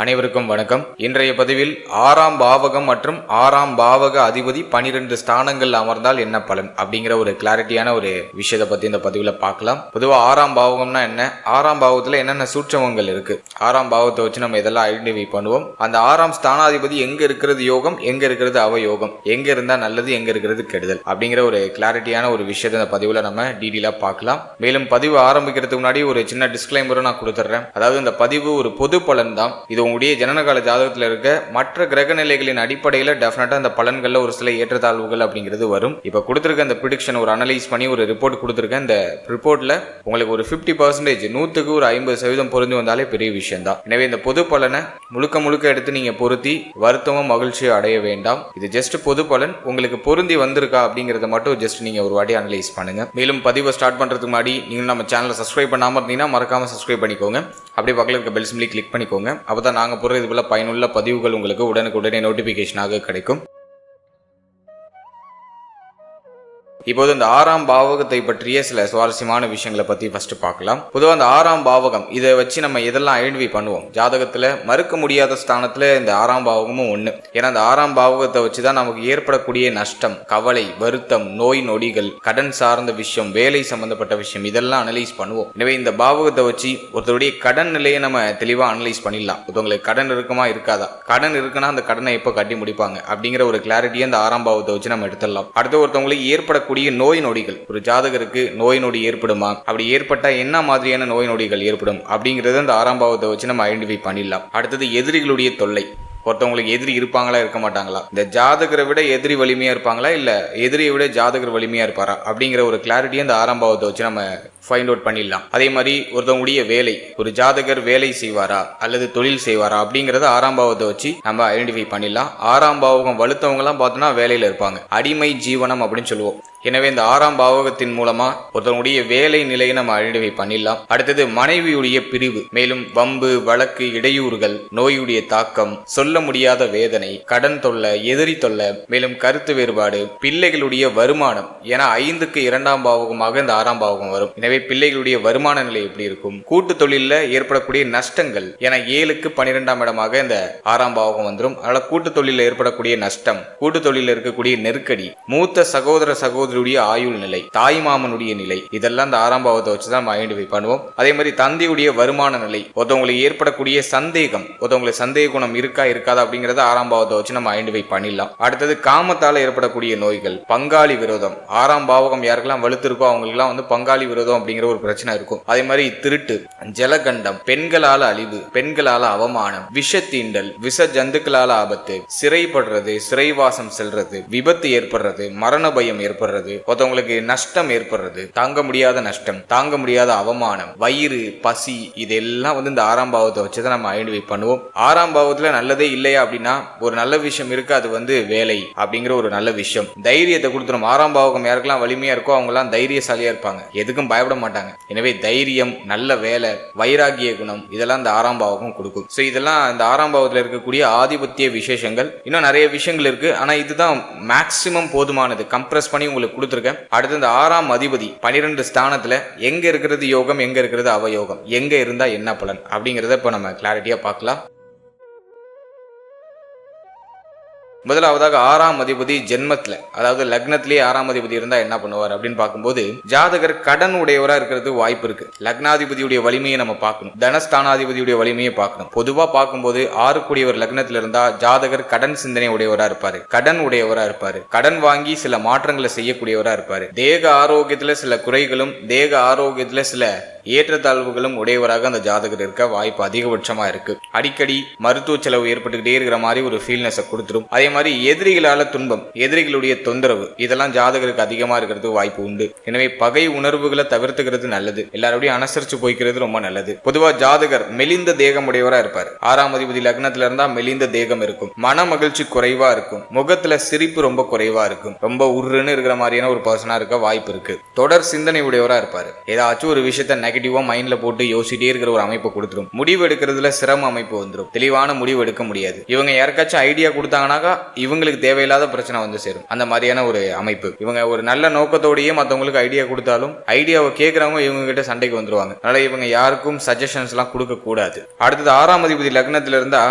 அனைவருக்கும் வணக்கம். இன்றைய பதிவில் 6ஆம் பாவகம் மற்றும் 6ஆம் பாவக அதிபதி 12 ஸ்தானங்கள் அமர்ந்தால் என்ன பலன் அப்படிங்கிற ஒரு கிளாரிட்டியான ஒரு விஷயத்தை பத்தி இந்த பதிவில் பார்க்கலாம். பொதுவாக 6ஆம் பாவகம்னா என்ன, 6ஆம் பாவத்தில் என்னென்ன சூட்சமங்கள் இருக்கு, 6ஆம் பாவத்தை வச்சு நம்ம இதெல்லாம் ஐடென்டிஃபை பண்ணுவோம். அந்த 6ஆம் ஸ்தானாதிபதி எங்க இருக்கிறது யோகம், எங்க இருக்கிறது அவயோகம், எங்க இருந்தா நல்லது, எங்க இருக்கிறது கெடுதல் அப்படிங்கிற ஒரு கிளாரிட்டியான ஒரு விஷயத்தை இந்த பதிவில் நம்ம டீடெயிலா பார்க்கலாம். மேலும் பதிவு ஆரம்பிக்கிறதுக்கு முன்னாடி ஒரு சின்ன டிஸ்க்ளைமரும் நான் கொடுத்துட்றேன். அதாவது இந்த பதிவு ஒரு பொது பலன் தான். இது உங்களுடைய ஜனனகால ஜாதகத்தில் இருக்க மற்ற கிரக நிலைகளின் அடிப்படையில் டெஃபினட்டா அந்த பலன்கள்ல ஒரு சில ஏற்றத்தாழ்வுகள் அப்படிங்கிறது வரும். இப்ப கொடுத்திருக்க அந்த ப்ரிடிக்ஷன் ஒரு அனலைஸ் பண்ணி ஒரு ரிப்போர்ட் கொடுத்திருக்கேன். இந்த ரிப்போர்ட்ல உங்களுக்கு ஒரு 50% 100க்கு ஒரு 50% பொருந்தி வந்தாலே பெரிய விஷயம் தான். எனவே இந்த பொது பலனை முழுக்க எடுத்து நீங்க பொருத்தி வருத்தமும் மகிழ்ச்சியும் அடைய வேண்டாம். இது ஜஸ்ட் பொது பலன், உங்களுக்கு பொருந்தி வந்திருக்கா அப்படிங்கறத மட்டும் ஜஸ்ட் நீங்க ஒரு வாட்டி அனலைஸ் பண்ணுங்க. மேலும் பதிவை ஸ்டார்ட் பண்றதுக்கு முன்னாடி நீங்க நம்ம சேனலை சப்ஸ்கிரைப் பண்ணாம இருந்தீங்கன்னா மறக்காம சப்ஸ்கிரைப் பண்ணிக்கோங்க. அப்படியே பக்கத்தில் இருக்க பெல் சிம்பிளை கிளிக் பண்ணிக்கோங்க. அப்பதான் நாங்கள் போடுற இது போல பயனுள்ள பதிவுகள் உங்களுக்கு உடனுக்குடனே நோட்டிபிகேஷனாக கிடைக்கும். இப்போது இந்த 6ஆம் பாவகத்தை பற்றிய சில சுவாரஸ்யமான விஷயங்களை பத்தி ஃபர்ஸ்ட் பார்க்கலாம். பொதுவாக அந்த 6ஆம் பாவகம் இதை வச்சு நம்ம எதெல்லாம் ஐடென்டிஃபை பண்ணுவோம், ஜாதகத்துல மறுக்க முடியாத ஸ்தானத்துல இந்த 6ஆம் பாவகமும் ஒண்ணு. ஏன்னா அந்த 6ஆம் பாவகத்தை வச்சுதான் நமக்கு ஏற்படக்கூடிய நஷ்டம், கவலை, வருத்தம், நோய் நொடிகள், கடன் சார்ந்த விஷயம், வேலை சம்பந்தப்பட்ட விஷயம் இதெல்லாம் அனலைஸ் பண்ணுவோம். எனவே இந்த பாவகத்தை வச்சு ஒருத்தருடைய கடன் நிலையை நம்ம தெளிவா அனலைஸ் பண்ணிடலாம். ஒருத்தவங்களுக்கு கடன் இருக்குமா இருக்காதா, கடன் இருக்குன்னா அந்த கடனை எப்போ கட்டி முடிப்பாங்க அப்படிங்கிற ஒரு கிளாரிட்டியை அந்த 6ஆம் பாவத்தை வச்சு நம்ம எடுத்துடலாம். அடுத்து ஒருத்தவங்களுக்கு ஏற்படக்கூடிய நோய் நொடிகள், ஒரு ஜாதகருக்கு நோய் நொடி ஏற்படுமா, அப்படி ஏற்பட்டா என்ன மாதிரியான நோய் நொடிகள் ஏற்படும் அப்படிங்கறது அந்த 6ஆம் பாவத்தை வச்சு நம்ம ஐடென்டிஃபை பண்ணிடலாம். அடுத்தது எதிரிகளுடைய தொல்லை, ஒருத்தவங்களுக்கு எதிரி இருப்பாங்களா இருக்க மாட்டாங்களா, இந்த ஜாதகரை விட எதிரி வலிமையா இருப்பாங்களா இல்ல எதிரியை விட ஜாதகர் வலிமையா இருப்பாரா அப்படிங்கிற ஒரு கிளாரிட்டியை அந்த 6ஆம் பாவத்தை வச்சு நம்ம ஃபைண்ட் அவுட் பண்ணிடலாம். அதே மாதிரி ஒருத்தவங்களுடைய வேலை, ஒரு ஜாதகர் வேலை செய்வாரா அல்லது தொழில் செய்வாரா அப்படிங்கறத 6ஆம் பாவத்தை வச்சு நம்ம ஐடென்டிஃபை பண்ணிடலாம். 6ஆம் பாவகம் வலுத்தவங்க எல்லாம் பார்த்தோம்னா வேலையில இருப்பாங்க, அடிமை ஜீவனம் அப்படின்னு சொல்லுவோம். எனவே இந்த 6ஆம் பாவகத்தின் மூலமா ஒருத்தவங்களுடைய வேலை நிலையை நம்ம ஐடென்டிஃபை பண்ணிடலாம். அடுத்தது மனைவியுடைய பிரிவு, மேலும் வம்பு வழக்கு, இடையூறுகள், நோயுடைய தாக்கம், சொல்ல முடியாத வேதனை, கடன் தொல்லை, எதிரி தொல்லை, மேலும் கருத்து வேறுபாடு, பிள்ளைகளுடைய வருமானம். ஏன்னா 5க்கு 2ஆம் பாவகமாக இந்த 6ஆம் பாவகம் வரும். எனவே பிள்ளைகளுடைய வருமான நிலை எப்படி இருக்கும், கூட்டு தொழில ஏற்படக்கூடிய நஷ்டங்கள், ஏன்னா 7க்கு 12ஆம் இடமாக இந்த 6ஆம் பாவகம் வந்துடும். அதனால கூட்டு தொழில ஏற்படக்கூடிய நஷ்டம், கூட்டு தொழில இருக்கக்கூடிய நெருக்கடி, மூத்த சகோதர சகோதரியுடைய ஆயுள் நிலை, தாய் மாமனுடைய நிலை, இதெல்லாம் இந்த 6ஆம் பாவத்தை வச்சுதான் நம்ம ஐடென்டிஃபை பண்ணுவோம். அதே மாதிரி தந்தையுடைய வருமான நிலை, ஒருத்தவங்களுக்கு ஏற்படக்கூடிய சந்தேகம், ஒருத்தவங்களுக்கு சந்தேக குணம் இருக்கா இருக்காதா அப்படிங்கறத 6ஆம் பாவத்தை வச்சு நம்ம ஐடென்டிஃபை பண்ணிடலாம். அடுத்தது காமத்தால ஏற்படக்கூடிய நோய்கள், பங்காளி விரோதம், 6ஆம் பாவகம் யாருக்கெல்லாம் வலுத்திருக்கோ அவங்களுக்குலாம் வந்து பங்காளி விரோதம் அப்படிங்கிற ஒரு பிரச்சனை இருக்கும். அதே மாதிரி திருட்டு, ஜலகண்டம், பெண்களால அழிவு, பெண்களால அவமானம், விஷ தீண்டல், விஷ ஜந்துக்களால ஆபத்து, சிறைப்படுறது, சிறைவாசம் செல்றது, விபத்து ஏற்படுறது, மரண பயம் ஏற்படுறது, ஒருத்தவங்களுக்கு நஷ்டம் ஏற்படுறது, தாங்க முடியாத நஷ்டம், தாங்க முடியாத அவமானம், வயிறு பசி, இதெல்லாம் வந்து இந்த 6ஆம் பாவத்தை வச்சுதான் நம்ம ஐடென்டிஃபை பண்ணுவோம். 6ஆம் பாவத்துல நல்லதே இல்லையா அப்படின்னா ஒரு நல்ல விஷயம் இருக்கு, அது வந்து வேலை அப்படிங்கிற ஒரு நல்ல விஷயம், தைரியத்தை கொடுத்துரும். 6ஆம் பாவகம் யாருக்கெல்லாம் வலிமையா இருக்கோ அவங்க எல்லாம் தைரியசாலியா இருப்பாங்க, எதுக்கும் பயப்பட மாட்டாங்க. எனவே தைரியம், நல்ல வேலை, வைராகிய குணம் இதெல்லாம் இந்த 6ஆம் பாவகம் கொடுக்கும். சோ இதெல்லாம் இந்த 6ஆம் பாவத்துல இருக்கக்கூடிய ஆதிபத்திய விசேஷங்கள். இன்னும் நிறைய விஷயங்கள் இருக்கு, ஆனா இதுதான் மேக்சிமம் போதுமானது, கம்ப்ரஸ் பண்ணி உங்களுக்கு கொடுத்துருக்கேன். அடுத்து இந்த 6ஆம் அதிபதி 12 ஸ்தானத்துல எங்க இருக்கிறது யோகம், எங்க இருக்கிறது அவயோகம், எங்க இருந்தா என்ன பலன் அப்படிங்கறத இப்ப நம்ம கிளாரிட்டியா பார்க்கலாம். முதலாவதாக 6ஆம் அதிபதி ஜென்மத்துல, அதாவது லக்னத்திலேயே 6ஆம் அதிபதி இருந்தா என்ன பண்ணுவார் அப்படின்னு பார்க்கும்போது ஜாதகர் கடன் உடையவரா இருக்கிறது வாய்ப்பு இருக்கு. லக்னாதிபதியுடைய வலிமையை நம்ம பார்க்கணும், தனஸ்தானாதிபதியுடைய வலிமையை பார்க்கணும். பொதுவா பார்க்கும்போது 6 கூடியவர் லக்னத்துல இருந்தா ஜாதகர் கடன் சிந்தனை உடையவரா இருப்பாரு, கடன் உடையவரா இருப்பாரு, கடன் வாங்கி சில மாற்றங்களை செய்யக்கூடியவரா இருப்பாரு, தேக ஆரோக்கியத்துல சில குறைகளும் தேக ஆரோக்கியத்துல சில ஏற்றத்தாழ்வுகளும் உடையவராக அந்த ஜாதகர் இருக்க வாய்ப்பு அதிகபட்சமா இருக்கு. அடிக்கடி மருத்துவ செலவு ஏற்பட்டுக்கிட்டே இருக்கிற மாதிரி ஒரு ஃபீல்னஸ் கொடுத்துரும். அதே மாதிரி எதிரிகளால துன்பம், எதிரிகளுடைய தொந்தரவு இதெல்லாம் ஜாதகருக்கு அதிகமா இருக்கிறது வாய்ப்பு உண்டு. எனவே பகை உணர்வுகளை தவிர்த்துக்கிறது நல்லது, எல்லாரோடையும் அனுசரிச்சு போய்க்கிறது ரொம்ப நல்லது. பொதுவா ஜாதகர் மெலிந்த தேகம் உடையவரா இருப்பார். 6ஆம் அதிபதி லக்னத்துல இருந்தா மெலிந்த தேகம் இருக்கும், மன மகிழ்ச்சி குறைவா இருக்கும், முகத்துல சிரிப்பு ரொம்ப குறைவா இருக்கும், ரொம்ப உருன்னு இருக்கிற மாதிரியான ஒரு பர்சனா இருக்க வாய்ப்பு இருக்கு. தொடர் சிந்தனை உடையவரா இருப்பாரு, ஏதாச்சும் ஒரு விஷயத்த நெகட்டிவா மைண்ட்ல போட்டு யோசிச்சிட்டே இருக்கிற ஒரு அமைப்பு கொடுத்துரும். முடிவு எடுக்கிறதுல சிரம அமைப்பு வந்துடும். தெளிவான முடிவு எடுக்க முடியாது. இவங்க யாருக்காச்சும் ஐடியா கொடுத்தாங்கன்னாக்கா இவங்களுக்கு தேவையில்லாத பிரச்சனை வந்து சேரும். அந்த மாதிரியான ஒரு அமைப்பு. இவங்க ஒரு நல்ல நோக்கத்தோடயே மற்றவங்களுக்கு ஐடியா கொடுத்தாலும் ஐடியாவை கேட்கறவங்க இவங்க கிட்ட சண்டைக்கு வந்துருவாங்க. அதனால இவங்க யாருக்கும் சஜஷன்ஸ் எல்லாம் கொடுக்க கூடாது. அடுத்தது 6ஆம் அதிபதி லக்னத்துல இருந்தா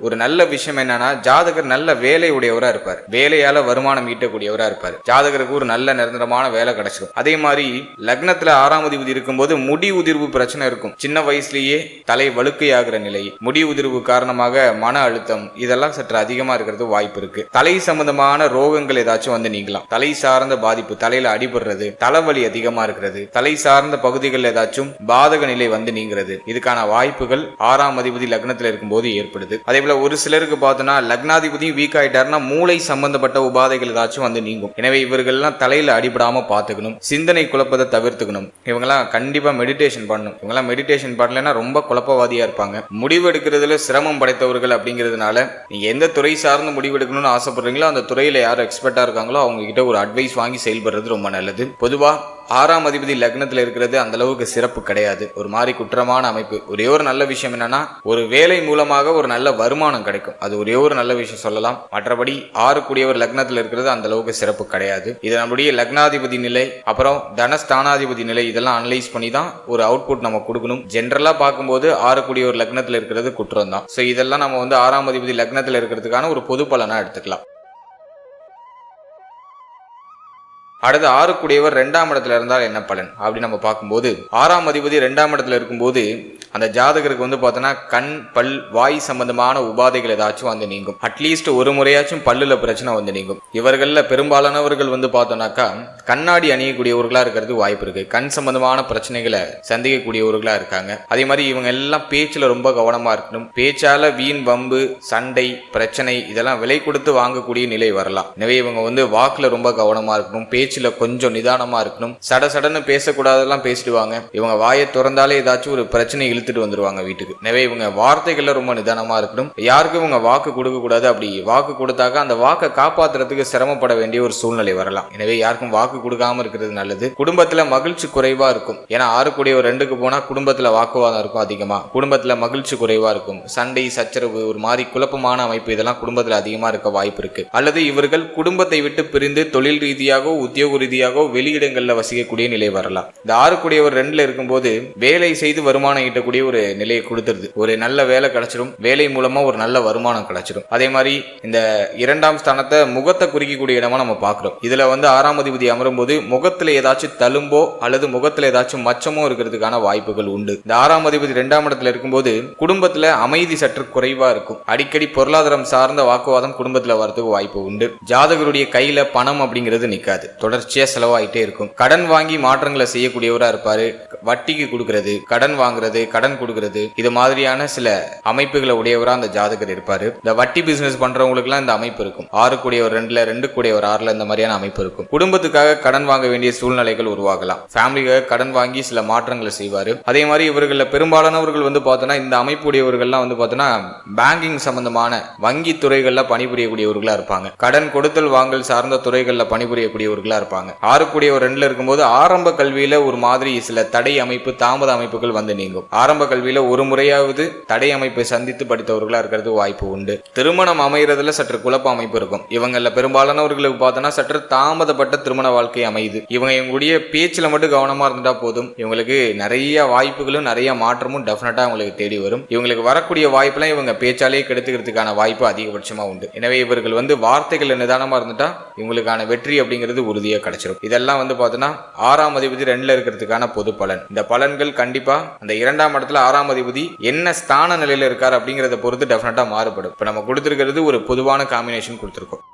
ஒரு நல்ல விஷயம் என்னன்னா ஜாதகர் நல்ல வேலை உடையவரா இருப்பார். வேலையால வருமானம் ஈட்டக்கூடியவரா இருப்பார். ஜாதகருக்கு ஒரு நல்ல நிரந்தரமான வேலை கிடைச்சிடும். அதே மாதிரி லக்னத்துல 6ஆம் அதிபதி இருக்கும்போது முடி உதிர்வு பிரச்சனை இருக்கும். சின்ன வயசுலயே தலை வழுக்கையாகிற நிலை, முடி உதிர்வு காரணமாக மன அழுத்தம் இதெல்லாம் சற்று அதிகமா இருக்கிறது வாய்ப்பு இருக்கு. தலை சம்பந்தமான ரோகங்கள் ஏதாச்சும் வந்து நீங்கலாம். தலை சார்ந்த பாதிப்பு, தலையில அடிபடுறது, தலைவலி அதிகமா இருக்கிறது, தலை சார்ந்த பகுதிகள் ஏதாச்சும் பாதக நிலை வந்து நீங்கிறது, இதுக்கான வாய்ப்புகள் 6ஆம் அதிபதி லக்னத்துல இருக்கும்போது ஏற்படுது. அதே போல ஒரு சிலருக்கு பார்த்தோம்னா லக்னாதிபதியும் வீக் ஆயிட்டாருன்னா மூளை சம்பந்தப்பட்ட உபாதைகள் ஏதாச்சும் வந்து நீங்கும். எனவே இவர்கள்லாம் தலையில அடிபடாம பார்த்துக்கணும். சிந்தனை குழப்பத்தை தவிர்த்துக்கணும். இவங்கெல்லாம் கண்டிப்பா மெடிடேஷன் பண்ணணும். இவங்கெல்லாம் மெடிடேஷன் பண்ணலைன்னா ரொம்ப குழப்பவாதியா இருப்பாங்க. முடிவு எடுக்கிறதுல சிரமம் படைத்தவர்கள் அப்படிங்கிறதுனால நீங்க எந்த துறை சார்ந்து முடிவு எடுக்கணும்னு ஆசைப்படுறீங்களோ அந்த துறையில யார் எக்ஸ்பர்ட்டா இருக்காங்களோ அவங்க கிட்ட ஒரு அட்வைஸ் வாங்கி செயல்படுறது ரொம்ப நல்லது. பொதுவா 6ஆம் அதிபதி லக்னத்தில் இருக்கிறது அந்த அளவுக்கு சிறப்பு கிடையாது. ஒரு மாதிரி குற்றமான அமைப்பு. ஒரே ஒரு நல்ல விஷயம் என்னன்னா ஒரு வேலை மூலமாக ஒரு நல்ல வருமானம் கிடைக்கும். அது ஒரே ஒரு நல்ல விஷயம் சொல்லலாம். மற்றபடி 6 கூடியவர் லக்னத்தில் இருக்கிறது அந்த அளவுக்கு சிறப்பு கிடையாது. இது நம்முடைய லக்னாதிபதி நிலை, அப்புறம் தனஸ்தானாதிபதி நிலை இதெல்லாம் அனலைஸ் பண்ணி தான் ஒரு அவுட்புட் நம்ம கொடுக்கணும். ஜென்ரலா பார்க்கும்போது 6 கூடியவர் லக்னத்தில் இருக்கிறது குற்றம் தான். ஸோ இதெல்லாம் நம்ம வந்து 6ஆம் அதிபதி லக்னத்தில் இருக்கிறதுக்கான ஒரு பொது பலனா எடுத்துக்கலாம். அடுத்து 6 கூடியவர் 2ஆம் இடத்துல இருந்தால் என்ன பலன் அப்படி நம்ம பார்க்கும்போது 6ஆம் அதிபதி 2ஆம் இடத்துல இருக்கும்போது அந்த ஜாதகருக்கு வந்து பார்த்தோன்னா கண், பல், வாய் சம்பந்தமான உபாதைகள் ஏதாச்சும் வந்து நீங்கும். அட்லீஸ்ட் ஒரு முறையாச்சும் பல்லுல பிரச்சனை வந்து நீங்கும். இவர்கள்ல பெரும்பாலானவர்கள் வந்து பார்த்தோம்னாக்கா கண்ணாடி அணியக்கூடியவர்களா இருக்கிறது வாய்ப்பு இருக்கு. கண் சம்பந்தமான பிரச்சனைகளை சந்திக்கக்கூடியவர்களா இருக்காங்க. அதே மாதிரி இவங்க எல்லாம் பேச்சுல ரொம்ப கவனமா இருக்கணும். பேச்சால வீண் வம்பு, சண்டை, பிரச்சனை இதெல்லாம் விலை கொடுத்து வாங்கக்கூடிய நிலை வரலாம். எனவே இவங்க வந்து வாக்குல ரொம்ப கவனமா இருக்கணும். பேச்சுல கொஞ்சம் நிதானமா இருக்கணும். சடசடன்னு பேசக்கூடாதெல்லாம் பேசிடுவாங்க. இவங்க வாயை திறந்தாலே ஏதாச்சும் ஒரு பிரச்சனை இழுத்துட்டு வந்துருவாங்க வீட்டுக்கு. எனவே இவங்க வார்த்தைகள்ல ரொம்ப நிதானமா இருக்கணும். யாருக்கும் இவங்க வாக்கு கொடுக்க கூடாது. அப்படி வாக்கு கொடுத்தாக்க அந்த வாக்கை காப்பாத்துறதுக்கு சிரமப்பட வேண்டிய ஒரு சூழ்நிலை வரலாம். எனவே யாருக்கும் வாக்கு கொடுக்காம இருக்கிறது நல்லது. குடும்பத்துல மகிழ்ச்சி குறைவா இருக்கும். ஏன்னா 6 கூடியவர் 2க்கு போனா குடும்பத்துல வாக்குவாதம் இருக்கும் அதிகமா. குடும்பத்துல மகிழ்ச்சி குறைவா இருக்கும். சண்டை, சச்சரவு, ஒரு மாதிரி குழப்பமான அமைப்பு இதெல்லாம் குடும்பத்துல அதிகமா இருக்க வாய்ப்பு இருக்கு. அல்லது இவர்கள் குடும்பத்தை விட்டு பிரிந்து தொழில் ரீதியாக உத்தியோக ரீதியாக வெளியிடங்கள்ல வசிக்கக்கூடிய நிலை வரலாம். இந்த 6 கூடியவர் 2ல இருக்கும்போது வேலை செய்து வருமானம் ஈட்டக்கூடிய ஒரு நிலையை கொடுத்துருது. ஒரு நல்ல வேலை கிடைச்சிடும். வேலை மூலமா ஒரு நல்ல வருமானம் கிடைச்சிடும். அதே மாதிரி இந்த 2ஆம் ஸ்தானத்தை முகத்தை குறிக்கக்கூடிய இடமா நம்ம பார்க்கிறோம். இதுல வந்து 6ஆம் அதிபதி அமரும் போது முகத்துல ஏதாச்சும் தழும்போ அல்லது முகத்துல ஏதாச்சும் மச்சமோ இருக்கிறதுக்கான வாய்ப்புகள் உண்டு. இந்த 6ஆம் அதிபதி 2ஆம் இடத்துல இருக்கும்போது குடும்பத்துல அமைதி சற்று குறைவா இருக்கும். அடிக்கடி பொருளாதாரம் சார்ந்த வாக்குவாதம் குடும்பத்துல வரதுக்கு வாய்ப்பு உண்டு. ஜாதகருடைய கையில பணம் அப்படிங்கிறது நிக்காது. தொடர்ச்சியா செலவாயிட்டே இருக்கும். கடன் வாங்கி மாற்றங்களை செய்யக்கூடியவரா இருப்பாரு. வட்டிக்கு கொடுக்கறது, கடன் வாங்குறது, கடன் கொடுக்கிறது, இது மாதிரியான சில அமைப்புகளை உடையவரா அந்த ஜாதகர் இருப்பாரு. இந்த வட்டி பிசினஸ் பண்றவங்களுக்கு எல்லாம் இந்த அமைப்பு இருக்கும். 6 கூடியவர் 2ல, 2 கூடியவர் 6ல இந்த மாதிரியான அமைப்பு இருக்கும். குடும்பத்துக்காக கடன் வாங்க வேண்டிய சூழ்நிலைகள் உருவாகலாம். ஃபேமிலிக்காக கடன் வாங்கி சில மாற்றங்களை செய்வாரு. அதே மாதிரி இவர்கள பெரும்பாலானவர்கள் வந்து பார்த்தோன்னா இந்த அமைப்பு உடையவர்கள்லாம் வந்து பார்த்தோன்னா பேங்கிங் சம்பந்தமான வங்கி துறைகள்ல பணிபுரியக்கூடியவர்களா இருப்பாங்க. கடன் கொடுத்தல் வாங்கல் சார்ந்த துறைகள்ல பணிபுரியக்கூடியவர்களா இருப்பாங்க. 6 கூடியவர் 2ல இருக்கும்போது ஆரம்ப கல்வியில ஒரு மாதிரி சில தடை அமைப்பு, தாமத அமைப்புகள் வந்து நீங்கும். ஆரம்ப கல்வியில ஒரு முறையாவது தடை அமைப்பை சந்தித்து படித்தவர்களா இருக்கிறது வாய்ப்பு உண்டு. திருமணம் அமைகிறதுல சற்று குழப்ப அமைப்பு இருக்கும். இவங்கள பெரும்பாலானவர்களுக்கு பார்த்தோன்னா சற்று தாமதப்பட்ட திருமண வாழ்க்கை அமையுது. இவங்களுடைய பேச்சுல மட்டும் கவனமா இருந்துட்டா போதும். இவங்களுக்கு நிறைய வாய்ப்புகளும் நிறைய மாற்றமும் டெஃபினட்டா அவங்களுக்கு தேடி வரும். இவங்களுக்கு வரக்கூடிய வாய்ப்பெல்லாம் இவங்க பேச்சாலே கெடுத்துக்கிறதுக்கான வாய்ப்பு அதிகபட்சமா உண்டு. எனவே இவர்கள் வந்து வார்த்தைகள் நிதானமா இருந்துட்டா இவங்களுக்கான வெற்றி அப்படிங்கிறது உறுதியா கிடைச்சிடும். இதெல்லாம் வந்து பார்த்தோன்னா 6ஆம் அதிபதி 2ல இருக்கிறதுக்கான பொது பலன். இந்த பலன்கள் கண்டிப்பா அந்த 2ஆம் இடத்துல 6ஆம் அதிபதி என்ன ஸ்தான நிலையில இருக்கார் அப்படிங்கறத பொறுத்து டெஃபினட்டா மாறுபடும். இப்ப நம்ம கொடுத்திருக்கிறது ஒரு பொதுவான காம்பினேஷன் கொடுத்திருக்கோம்.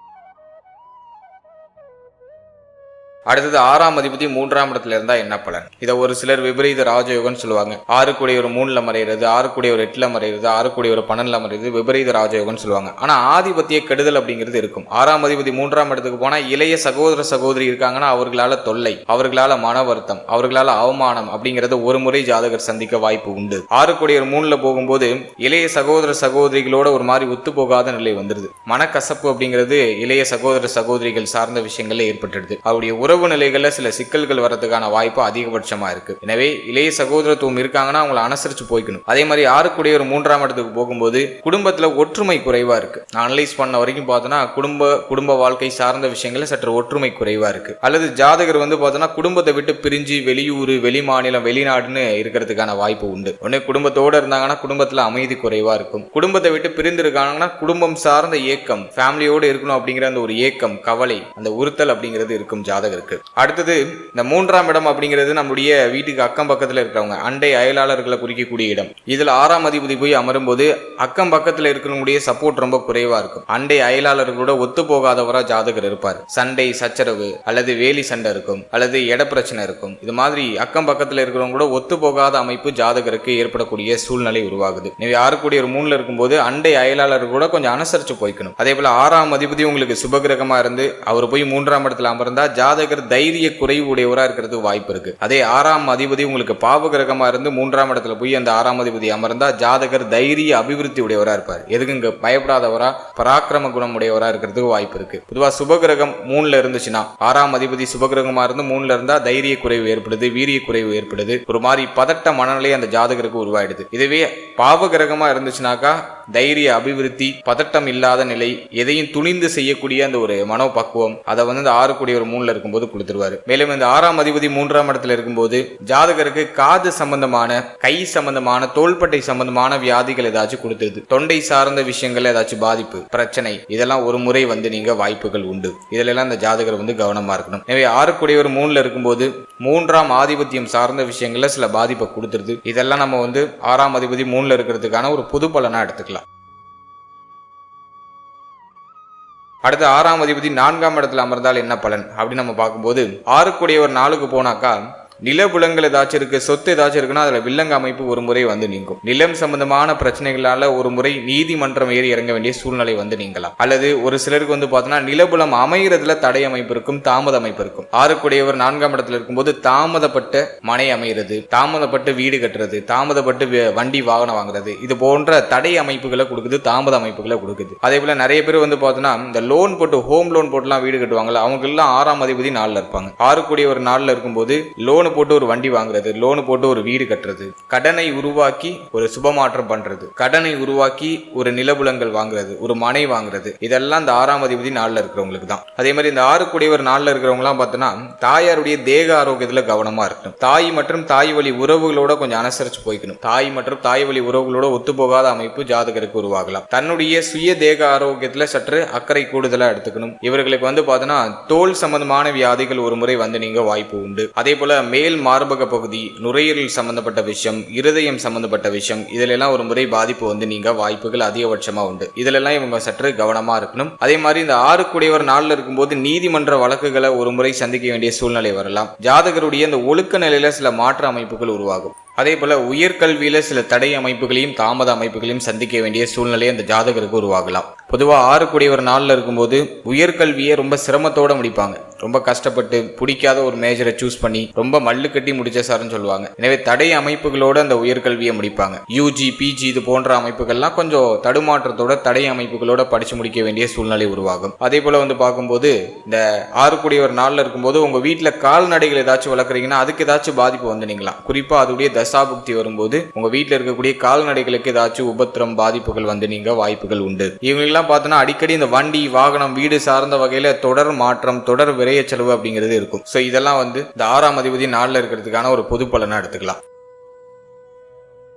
அடுத்தது 6ஆம் அதிபதி 3ஆம் இடத்துல இருந்தா என்ன பலன்? இதை ஒரு சிலர் விபரீத ராஜயோகம்னு சொல்லுவாங்க. 6 கூடியவர் 3ல மறைகிறது, 6 கூடியவர் 8ல மறைகிறது, 6 கூடியவர் 12ல மறைகிறது, விபரீத ராஜயோகம்னு சொல்லுவாங்க. ஆனா ஆதிபத்திய கெடுதல் அப்படிங்கிறது இருக்கும். 6ஆம் அதிபதி 3ஆம் இடத்துக்கு போனா இளைய சகோதர சகோதரி இருக்காங்கன்னா அவர்களால தொல்லை, அவர்களால மன வருத்தம், அவர்களால அவமானம் அப்படிங்கறத ஒரு முறை ஜாதகர் சந்திக்க வாய்ப்பு உண்டு. 6 கூடியவர் 3ல போகும்போது இளைய சகோதர சகோதரிகளோட ஒரு மாதிரி ஒத்து போகாத நிலை வந்துருது. மனக்கசப்பு அப்படிங்கிறது இளைய சகோதர சகோதரிகள் சார்ந்த விஷயங்கள்ல ஏற்பட்டுடுது. அவருடைய உறவு நிலைகள்ல சில சிக்கல்கள் வரதுக்கான வாய்ப்பு அதிகபட்சமா இருக்கு. எனவே இளைய சகோதரத்துவம் இருக்காங்கன்னா அவங்களை அனுசரிச்சு போய்க்கணும். அதே மாதிரி 6 ஒரு 3ஆம் இடத்துக்கு போகும்போது குடும்பத்துல ஒற்றுமை குறைவா இருக்கு. நான் அனலைஸ் பண்ண வரைக்கும் பார்த்தோன்னா குடும்ப வாழ்க்கை சார்ந்த விஷயங்கள்ல சற்று ஒற்றுமை குறைவா இருக்கு. அல்லது ஜாதகர் பார்த்தோன்னா குடும்பத்தை விட்டு பிரிஞ்சு வெளியூர், வெளி மாநிலம், வெளிநாடுன்னு இருக்கிறதுக்கான வாய்ப்பு உண்டு. ஒண்ணு குடும்பத்தோட இருந்தாங்கன்னா குடும்பத்துல அமைதி குறைவா இருக்கும். குடும்பத்தை விட்டு பிரிந்து இருக்காங்கன்னா குடும்பம் சார்ந்த ஏக்கம், ஃபேமிலியோடு இருக்கணும் அப்படிங்கிற அந்த ஒரு ஏக்கம், கவலை, அந்த உறுத்தல் அப்படிங்கிறது இருக்கும் ஜாதகருக்கு. அடுத்தது இந்த 3ஆம் இடம் அப்படிங்கிறது நம்முடைய வீட்டுக்கு அக்கம் பக்கத்துல இருக்கிறவங்க, அண்டை அயலாளர்களை குறிக்கக்கூடிய இடம். இதுல 6ஆம் அதிபதி போய் அமரும் போது அக்கம் பக்கத்துல இருக்கிறவங்களுடைய சப்போர்ட் ரொம்ப குறைவா இருக்கும். அண்டை அயலாளர்களோட ஒத்து போகாதவரா ஜாதகர் இருப்பார். சண்டை சச்சரவு அல்லது வேலி சண்டை இருக்கும், அல்லது இட பிரச்சனை இருக்கும். இது மாதிரி அக்கம் பக்கத்துல இருக்கிறவங்க கூட ஒத்து போகாத அமைப்பு ஜாதகருக்கு ஏற்படக்கூடிய சூழ்நிலை உருவாகுது. நீங்க 6 ஒரு 3ல இருக்கும்போது அண்டை அயலாளர் கூட கொஞ்சம் அனுசரிச்சு போய்க்கணும். அதே போல 6ஆம் அதிபதி உங்களுக்கு சுபகிரகமா இருந்து அவர் போய் 3ஆம் இடத்துல அமர்ந்தா ஜாதகர் தைரிய குறைவு உடையவரா இருக்கிறதுக்கு வாய்ப்பு இருக்கு. அதே 6ஆம் அதிபதி உங்களுக்கு பாவகிரகமா இருந்து 3ஆம் இடத்துல போய் அந்த 6ஆம் அதிபதி அமர்ந்தா ஜாதகர் தைரிய அபிவிருத்தி உடையவரா இருப்பார். எதுக்கு இங்க பயப்படாதவரா, பராக்கிரம குணம் உடையவரா இருக்கிறதுக்கு வாய்ப்பு இருக்கு. பொதுவா சுபகிரகம் 3ல இருந்துச்சுன்னா, 6ஆம் அதிபதி சுபகிரகமா இருந்து 3ல இருந்தா தைரிய குறைவு ஏற்படுது, வீரிய குறைவு ஏற்படுது, ஒரு மாதிரி பதட்ட மனநிலை அந்த ஜாதகருக்கு உருவாயிடுது. இதுவே பாவகிரகமா இருந்துச்சுனாக்கா தைரிய அபிவிருத்தி, பதட்டம் இல்லாத நிலை, எதையும் துணிந்து செய்யக்கூடிய அந்த ஒரு மனோபக்குவம், அதை இந்த 6 ஒரு 3ல இருக்கும்போது கொடுத்துருவாரு. மேலும் இந்த 6ஆம் அதிபதி 3ஆம் இடத்துல இருக்கும்போது ஜாதகருக்கு காது சம்பந்தமான, கை சம்பந்தமான, தோள்பட்டை சம்பந்தமான வியாதிகள் ஏதாச்சும் கொடுத்துருது. தொண்டை சார்ந்த விஷயங்கள் ஏதாச்சும் பாதிப்பு, பிரச்சனை, இதெல்லாம் ஒரு முறை நீங்க வாய்ப்புகள் உண்டு. இதுல எல்லாம் இந்த ஜாதகர் கவனமா இருக்கணும். எனவே 6 ஒரு 3ல இருக்கும்போது 3ஆம் ஆதிபத்தியம் சார்ந்த விஷயங்கள்ல சில பாதிப்பை கொடுத்துருது. இதெல்லாம் நம்ம 6ஆம் அதிபதி 3ல இருக்கிறதுக்கான ஒரு பொது பலனா எடுத்துக்கலாம். அடுத்து 6ஆம் அதிபதி 4ஆம் இடத்துல அமர்ந்தால் என்ன பலன் அப்படின்னு நம்ம பார்க்கும்போது 6 ஒரு 4க்கு போனாக்கா நிலபுலங்கள் ஏதாச்சும் இருக்கு, சொத்து ஏதாச்சும் இருக்குன்னா அதுல வில்லங்க அமைப்பு ஒரு முறை நீங்கும். நிலம் சம்பந்தமான பிரச்சனைகளால ஒரு முறை நீதிமன்றம் ஏறி இறங்க வேண்டிய சூழ்நிலை நீங்கலாம். அல்லது ஒரு சிலருக்கு பார்த்தோன்னா நிலபுலம் அமைகிறதுல தடை அமைப்பு இருக்கும், தாமத அமைப்பு இருக்கும். 6 ஒரு 4ஆம் இடத்துல இருக்கும்போது தாமதப்பட்ட மனை அமைகிறது, தாமதப்பட்டு வீடு கட்டுறது, தாமதப்பட்டு வண்டி வாகனம் வாங்குறது, இது போன்ற தடை அமைப்புகளை கொடுக்குது, தாமத அமைப்புகளை கொடுக்குது. அதே போல நிறைய பேர் பார்த்தோன்னா இந்த லோன் போட்டு, ஹோம் லோன் போட்டுலாம் வீடு கட்டுவாங்கல்ல, அவங்க எல்லாம் 6ஆம் அதிபதி 4ல இருப்பாங்க. 6 ஒரு 4ல இருக்கும்போது லோன் போட்டு ஒரு வண்டி வாங்குறது, லோன் போட்டு ஒரு வீடு கட்டுறது, கடனை உருவாக்கி ஒரு சுபமாற்றம் பண்றது, கடனை உருவாக்கி ஒரு நிலபுலங்கள் வாங்குறது, ஒரு மனை வாங்குறது, இதெல்லாம் இந்த 6ஆம் அதிபதி 4ல இருக்கிறவங்களுக்கு தான். அதே மாதிரி இந்த 6 ஒரு 4ல இருக்கிறவங்க எல்லாம் பார்த்தோன்னா தாயாருடைய தேக ஆரோக்கியத்துல கவனமா இருக்கணும். தாய் மற்றும் தாய் வழி உறவுகளோட கொஞ்சம் அனுசரிச்சு போய்க்கணும். தாய் மற்றும் தாய் வழி உறவுகளோட ஒத்துப்போகாத அமைப்பு ஜாதகருக்கு உருவாகலாம். தன்னுடைய சுய தேக ஆரோக்கியத்துல சற்று அக்கறை கூடுதலா எடுத்துக்கணும். இவர்களுக்கு பார்த்தோன்னா தோல் சம்பந்தமான வியாதிகள் ஒரு முறை நீங்க வாய்ப்பு உண்டு. அதே போல மேல் மார்பக பகுதி, நுரையீரல் சம்பந்தப்பட்ட விஷயம், இருதயம் சம்பந்தப்பட்ட விஷயம், இதுல எல்லாம் ஒரு முறை பாதிப்பு நீங்க வாய்ப்புகள் அதிகபட்சமா உண்டு. இதுல எல்லாம் இவங்க சற்று கவனமா இருக்கணும். அதே மாதிரி இந்த 6 ஒரு 4ல இருக்கும்போது நீதிமன்ற வழக்குகளை ஒரு முறை சந்திக்க வேண்டிய சூழ்நிலை வரலாம். ஜாதகருடைய இந்த ஒழுக்க நிலையில சில மாற்று அமைப்புகள் உருவாகும். அதே போல உயர்கல்வியில சில தடை அமைப்புகளையும் தாமத அமைப்புகளையும் சந்திக்க வேண்டிய சூழ்நிலை அந்த ஜாதகருக்கு உருவாகலாம். பொதுவா 6 ஒரு 4ல இருக்கும்போது உயர்கல்வியை ரொம்ப சிரமத்தோட முடிப்பாங்க. ரொம்ப கஷ்டப்பட்டு பிடிக்காத ஒரு மேஜரை சூஸ் பண்ணி ரொம்ப மல்லு கட்டி முடிச்ச சார்னு சொல்லுவாங்க. எனவே தடை அமைப்புகளோட அந்த உயர்கல்வியை முடிப்பாங்க. யூஜி, பிஜி இது போன்ற அமைப்புகள்லாம் கொஞ்சம் தடுமாற்றத்தோட தடை அமைப்புகளோட படிச்சு முடிக்க வேண்டிய சூழ்நிலை உருவாகும். அதே போல பார்க்கும்போது இந்த 6 ஒரு 4ல இருக்கும்போது உங்க வீட்டுல கால்நடைகள் ஏதாச்சும் வளர்க்குறீங்கன்னா அதுக்கு ஏதாச்சும் பாதிப்பு நீங்களாம். குறிப்பா அதோடைய தசாபுக்தி வரும்போது உங்க வீட்டுல இருக்கக்கூடிய கால்நடைகளுக்கு ஏதாச்சும் உபத்திரம், பாதிப்புகள் நீங்க வாய்ப்புகள் உண்டு. இவங்களெல்லாம் பார்த்தோன்னா அடிக்கடி இந்த வண்டி, வாகனம், வீடு சார்ந்த வகையில தொடர் மாற்றம், தொடர் விரைய செலவு அப்படிங்கிறது இருக்கும். சோ இதெல்லாம் இந்த 6ஆம் அதிபதி 4ல இருக்கிறதுக்கான ஒரு பொது பலனா எடுத்துக்கலாம்.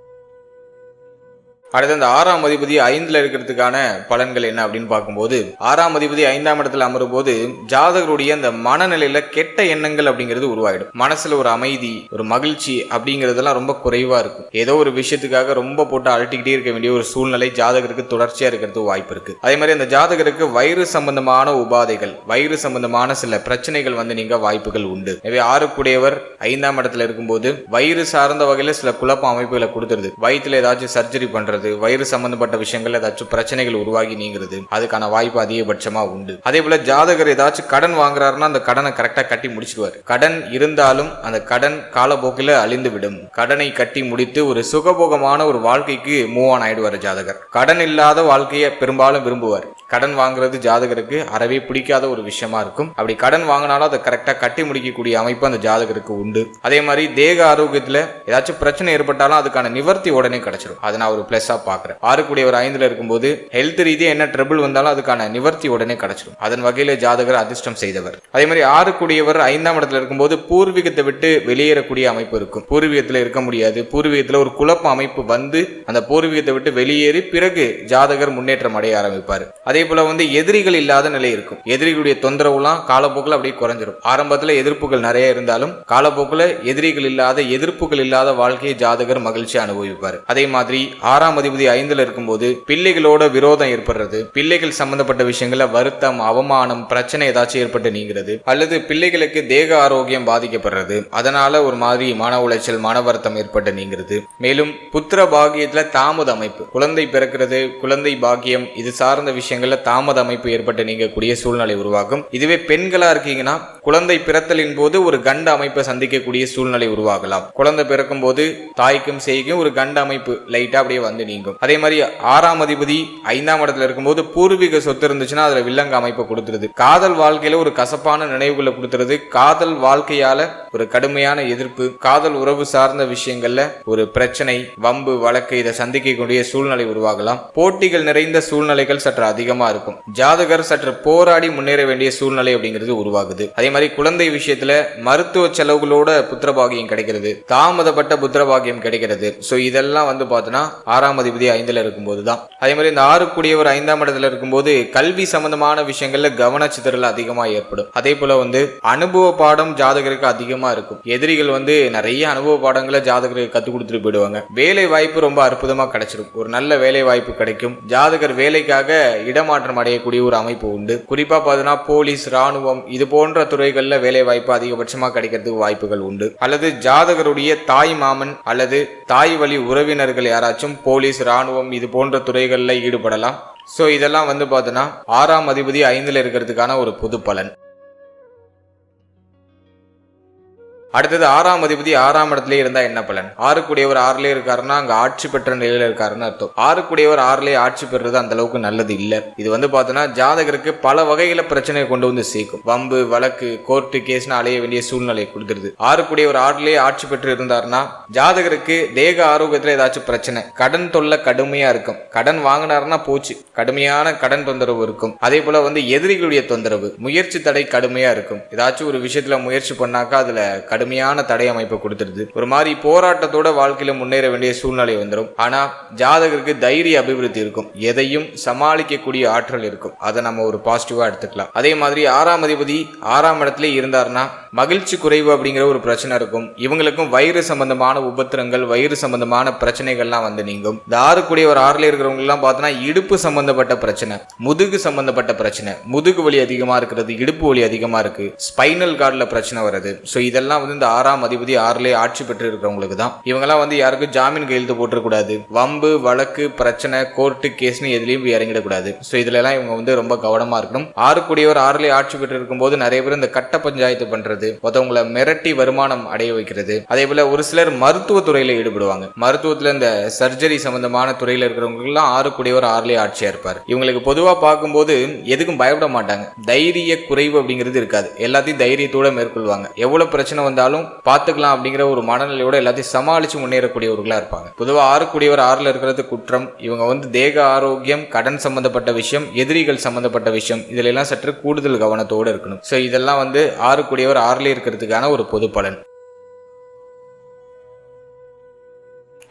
அடுத்து அந்த 6ஆம் அதிபதி 5ல இருக்கிறதுக்கான பலன்கள் என்ன அப்படின்னு பார்க்கும்போது 6ஆம் அதிபதி 5ஆம் இடத்துல அமரும் போது ஜாதகருடைய அந்த மனநிலையில கெட்ட எண்ணங்கள் அப்படிங்கிறது உருவாயிடும். மனசுல ஒரு அமைதி, ஒரு மகிழ்ச்சி அப்படிங்கிறதெல்லாம் ரொம்ப குறைவா இருக்கும். ஏதோ ஒரு விஷயத்துக்காக ரொம்ப போட்டு அழட்டிக்கிட்டே இருக்க வேண்டிய ஒரு சூழ்நிலை ஜாதகருக்கு தொடர்ச்சியா இருக்கிறது வாய்ப்பு இருக்கு. அதே மாதிரி அந்த ஜாதகருக்கு வயிறு சம்பந்தமான உபாதைகள், வயிறு சம்பந்தமான சில பிரச்சனைகள் நீங்க வாய்ப்புகள் உண்டு. எனவே 6 5ஆம் இடத்துல இருக்கும்போது வயிறு சார்ந்த வகையில சில குழப்ப அமைப்புகளை கொடுத்துருது. வயிற்றுல ஏதாச்சும் சர்ஜரி பண்றது, ஏற்படுறது, வயிறு சம்பந்தப்பட்ட விஷயங்கள் ஏதாச்சும் பிரச்சனைகள் உருவாகி நீங்கிறது, அதுக்கான வாய்ப்பு அதிகபட்சமா உண்டு. அதே போல ஜாதகர் ஏதாச்சும் கடன் வாங்குறாருன்னா அந்த கடனை கரெக்டா கட்டி முடிச்சிடுவார். கடன் இருந்தாலும் அந்த கடன் காலப்போக்கில் அழிந்து விடும். கடனை கட்டி முடித்து ஒரு சுகபோகமான ஒரு வாழ்க்கைக்கு மூவ் ஆன் ஆயிடுவார் ஜாதகர். கடன் இல்லாத வாழ்க்கையை பெரும்பாலும் விரும்புவார். கடன் வாங்குறது ஜாதகருக்கு அறவே பிடிக்காத ஒரு விஷயமா இருக்கும். அப்படி கடன் வாங்கினாலும் அதை கரெக்டா கட்டி முடிக்கக்கூடிய அமைப்பு அந்த ஜாதகருக்கு உண்டு. அதே மாதிரி தேக ஆரோக்கியத்துல ஏதாச்சும் பிரச்சனை ஏற்பட்டாலும் அதுக்கான நிவர்த்தி உடனே கிடைச்சிடும். அதை நான் ஒரு பிளஸ்ஸா பாக்குறேன். 6 இருக்கும்போது ஹெல்த் ரீதியா என்ன ட்ரபிள் வந்தாலும் அதுக்கான நிவர்த்தி உடனே கிடைச்சிடும். அதன் வகையில ஜாதகர் அதிர்ஷ்டம் செய்தவர். அதே மாதிரி 6 இருக்கும்போது பூர்வீகத்தை விட்டு வெளியேறக்கூடிய அமைப்பு இருக்கும். பூர்வீகத்துல இருக்க முடியாது. பூர்வீகத்துல ஒரு குழப்ப அமைப்பு வந்து அந்த பூர்வீகத்தை விட்டு வெளியேறி பிறகு ஜாதகர் முன்னேற்றம் அடைய ஆரம்பிப்பார். அதே போல எதிரிகள் இல்லாத நிலை இருக்கும். எதிரிகளுடைய தொந்தரவுலாம் காலப்போக்கில் அப்படியே குறைஞ்சிடும். ஆரம்பத்தில் எதிர்ப்புகள் நிறைய இருந்தாலும் காலப்போக்கில் எதிரிகள் இல்லாத எதிர்ப்புகள் இல்லாத வாழ்க்கையை ஜாதகர் மகிழ்ச்சி அனுபவிப்பார். அதே மாதிரி 6ஆம் அதிபதி 5ல் இருக்கும்போது பிள்ளைகளோட விரோதம் ஏற்படுறது, பிள்ளைகள் சம்பந்தப்பட்ட விஷயங்கள வருத்தம், அவமானம், பிரச்சனை ஏதாச்சும் ஏற்பட்டு நீங்கிறது, அல்லது பிள்ளைகளுக்கு தேக ஆரோக்கியம் பாதிக்கப்படுறது, அதனால ஒரு மாதிரி மன உளைச்சல், மன வருத்தம் ஏற்பட்டு நீங்கிறது. மேலும் புத்திர பாகியத்துல தாமத அமைப்பு, குழந்தை பிறக்கிறது, குழந்தை பாக்கியம் இது சார்ந்த விஷயங்கள் தாமத அமைப்பு ஏற்பட்டு நீங்கக்கூடிய சூழ்நிலை உருவாகும். இதுவே பெண்களா இருக்கீங்கன்னா குழந்தை பிறத்தலின் போது ஒரு கண்ட அமைப்பை சந்திக்கக்கூடிய சூழ்நிலை உருவாகலாம். குழந்தை பிறக்கும் போது தாய்க்கும் செய்கும் ஒரு கண்ட அமைப்பு லைட்டா அப்படியே வந்து நீங்கும். அதே மாதிரி 6ஆம் அதிபதி 5ஆம் இடத்துல இருக்கும்போது பூர்வீக சொத்து இருந்துச்சுன்னா அதுல வில்லங்க அமைப்பு கொடுத்துருது. காதல் வாழ்க்கையில ஒரு கசப்பான நினைவுகளை கொடுத்துருது. காதல் வாழ்க்கையால ஒரு கடுமையான எதிர்ப்பு, காதல் உறவு சார்ந்த விஷயங்கள்ல ஒரு பிரச்சனை, வம்பு, வழக்கு இதை சந்திக்கக்கூடிய சூழ்நிலை உருவாகலாம். போட்டிகள் நிறைந்த சூழ்நிலைகள் சற்று அதிகமா இருக்கும். ஜாதகர் சற்று போராடி முன்னேற வேண்டிய சூழ்நிலை அப்படிங்கிறது உருவாகுது. அதே மாதிரி குழந்தை விஷயத்துல மருத்துவ செலவுகளோட புத்திரபாகியம் கிடைக்கிறது, தாமதப்பட்ட புத்திரபாகியம் கிடைக்கிறது. சோ இதெல்லாம் பார்த்தோன்னா 6ஆம் அதிபதி 5ல் இருக்கும்போது தான். அதே மாதிரி இந்த 6 கூடியவர் 5ஆம் இடத்துல இருக்கும்போது கல்வி சம்பந்தமான விஷயங்கள்ல கவனச்சிதறல் அதிகமா ஏற்படும். அதே போல அனுபவ பாடம் ஜாதகருக்கு அதிகமா இருக்கும். எதிரிகள் நிறைய அனுபவ பாடங்களை ஜாதகருக்கு கத்து கொடுத்துட்டு போயிடுவாங்க. வேலை வாய்ப்பு ரொம்ப அற்புதமா கிடைச்சிடும். ஒரு நல்ல வேலை வாய்ப்பு கிடைக்கும். ஜாதகர் வேலைக்காக இடமாற்றம் அடையக்கூடிய ஒரு அமைப்பு உண்டு. குறிப்பா பார்த்தீங்கன்னா போலீஸ், ராணுவம் இது போன்ற துறைகள்ல வேலை வாய்ப்பு அதிகபட்சமா கிடைக்கிறதுக்கு வாய்ப்புகள் உண்டு. அல்லது ஜாதகருடைய தாய் மாமன் அல்லது தாய் வழி உறவினர்கள் யாராச்சும் போலீஸ், ராணுவம் இது போன்ற துறைகள்ல ஈடுபடலாம். சோ இதெல்லாம் பார்த்தீங்கன்னா 6ஆம் அதிபதி 5ல் இருக்கிறதுக்கான ஒரு பொது பலன். அடுத்தது 6ஆம் அதிபதி 6ஆம் இடத்துல இருந்தா என்ன பலன்? 6 கூடியவர் 6லே இருக்காருன்னா அங்க ஆட்சி பெற்ற நிலையில இருக்காருன்னு அர்த்தம். 6 கூடியவர் 6லே ஆட்சி பெறுறது அந்த அளவுக்கு நல்லது இல்ல. இது பார்த்தோன்னா ஜாதகருக்கு பல வகையில பிரச்சனையை கொண்டு சேர்க்கும். வம்பு, வழக்கு, கோர்ட்டு கேஸ்னு அலைய வேண்டிய சூழ்நிலை கொடுத்துருது. 6 கூடியவர் 6லே ஆட்சி பெற்று இருந்தாருன்னா ஜாதகருக்கு தேக ஆரோக்கியத்துல ஏதாச்சும் பிரச்சனை, கடன் தொல்லை கடுமையா இருக்கும். கடன் வாங்கினாருன்னா போச்சு, கடுமையான கடன் தொந்தரவு இருக்கும். அதே போல எதிரிகளுடைய தொந்தரவு, முயற்சி தடை கடுமையா இருக்கும். ஏதாச்சும் ஒரு விஷயத்துல முயற்சி பண்ணாக்கா அதுல கடுமையான தடை அமைப்பை கொடுத்துருது. ஒரு மாதிரி போராட்டத்தோட வாழ்க்கையில முன்னேற வேண்டிய சூழ்நிலை வந்துடும். ஆனா ஜாதகருக்கு தைரிய அபிவிருத்தி இருக்கும். எதையும் சமாளிக்கக்கூடிய ஆற்றல் இருக்கும். அதை நம்ம ஒரு பாசிட்டிவா எடுத்துக்கலாம். அதே மாதிரி 6ஆம் அதிபதி 6ஆம் இடத்துல இருந்தாருன்னா மகிழ்ச்சி குறைவு அப்படிங்கிற ஒரு பிரச்சனை இருக்கும். இவங்களுக்கும் வயிறு சம்பந்தமான உபத்திரங்கள், வயிறு சம்பந்தமான பிரச்சனைகள்லாம் நீங்கும். இந்த 6 கூடியவர் 6ல இருக்கிறவங்க எல்லாம் பார்த்தோன்னா இடுப்பு சம்பந்தப்பட்ட பிரச்சனை, முதுகு சம்பந்தப்பட்ட பிரச்சனை, முதுகு வலி அதிகமா இருக்கிறது, இடுப்பு வலி அதிகமா இருக்கு, ஸ்பைனல் கார்டுல பிரச்சனை வருது. ஸோ இதெல்லாம் இந்த 6ஆம் அதிபதி 6லே ஆட்சி பெற்று இருக்கிறவங்களுக்கு தான். இவங்கெல்லாம் யாருக்கும் ஜாமீன் கையெழுத்து போட்டுறக்கூடாது. வம்பு, வழக்கு, பிரச்சனை, கோர்ட்டு கேஸ்னு எதுலையும் இறங்கிடக்கூடாது. ஸோ இதுல எல்லாம் இவங்க ரொம்ப கவனமா இருக்கணும். 6 கூடியவர் 6லே ஆட்சி பெற்று இருக்கும்போது நிறைய பேர் இந்த கட்ட பஞ்சாயத்து பண்றது, மற்றவங்களை மிரட்டி வருமானம் அடைய வைக்கிறது. அதே போல ஒரு சிலர் மருத்துவ துறையில ஈடுபடுவாங்க. மருத்துவத்துல இந்த சர்ஜரி சம்பந்தமான துறையில இருக்கிறவங்க எல்லாம் 6 கூடியவர் 6லே ஆட்சியா இருப்பார். இவங்களுக்கு பொதுவா பார்க்கும்போது எதுக்கும் பயப்பட மாட்டாங்க. தைரிய குறைவு அப்படிங்கிறது இருக்காது. எல்லாத்தையும் தைரியத்தோட மேற்கொள்வாங்க. எவ்வளவு பிரச்சனை வந்தாலும் பார்த்துக்கலாம் அப்படிங்கிற ஒரு மனநிலையோட எல்லாத்தையும் சமாளிச்சு முன்னேறக்கூடியவர்களா இருப்பாங்க. பொதுவாக 6 கூடியவர் 6ல இருக்கிறது குற்றம். இவங்க தேக ஆரோக்கியம், கடன் சம்பந்தப்பட்ட விஷயம், எதிரிகள் சம்பந்தப்பட்ட விஷயம் இதுல எல்லாம் சற்று கூடுதல் கவனத்தோடு இருக்கணும். ஸோ இதெல்லாம் 6 கூடியவர் 6ல இருக்கிறதுக்கான ஒரு பொது பலன்.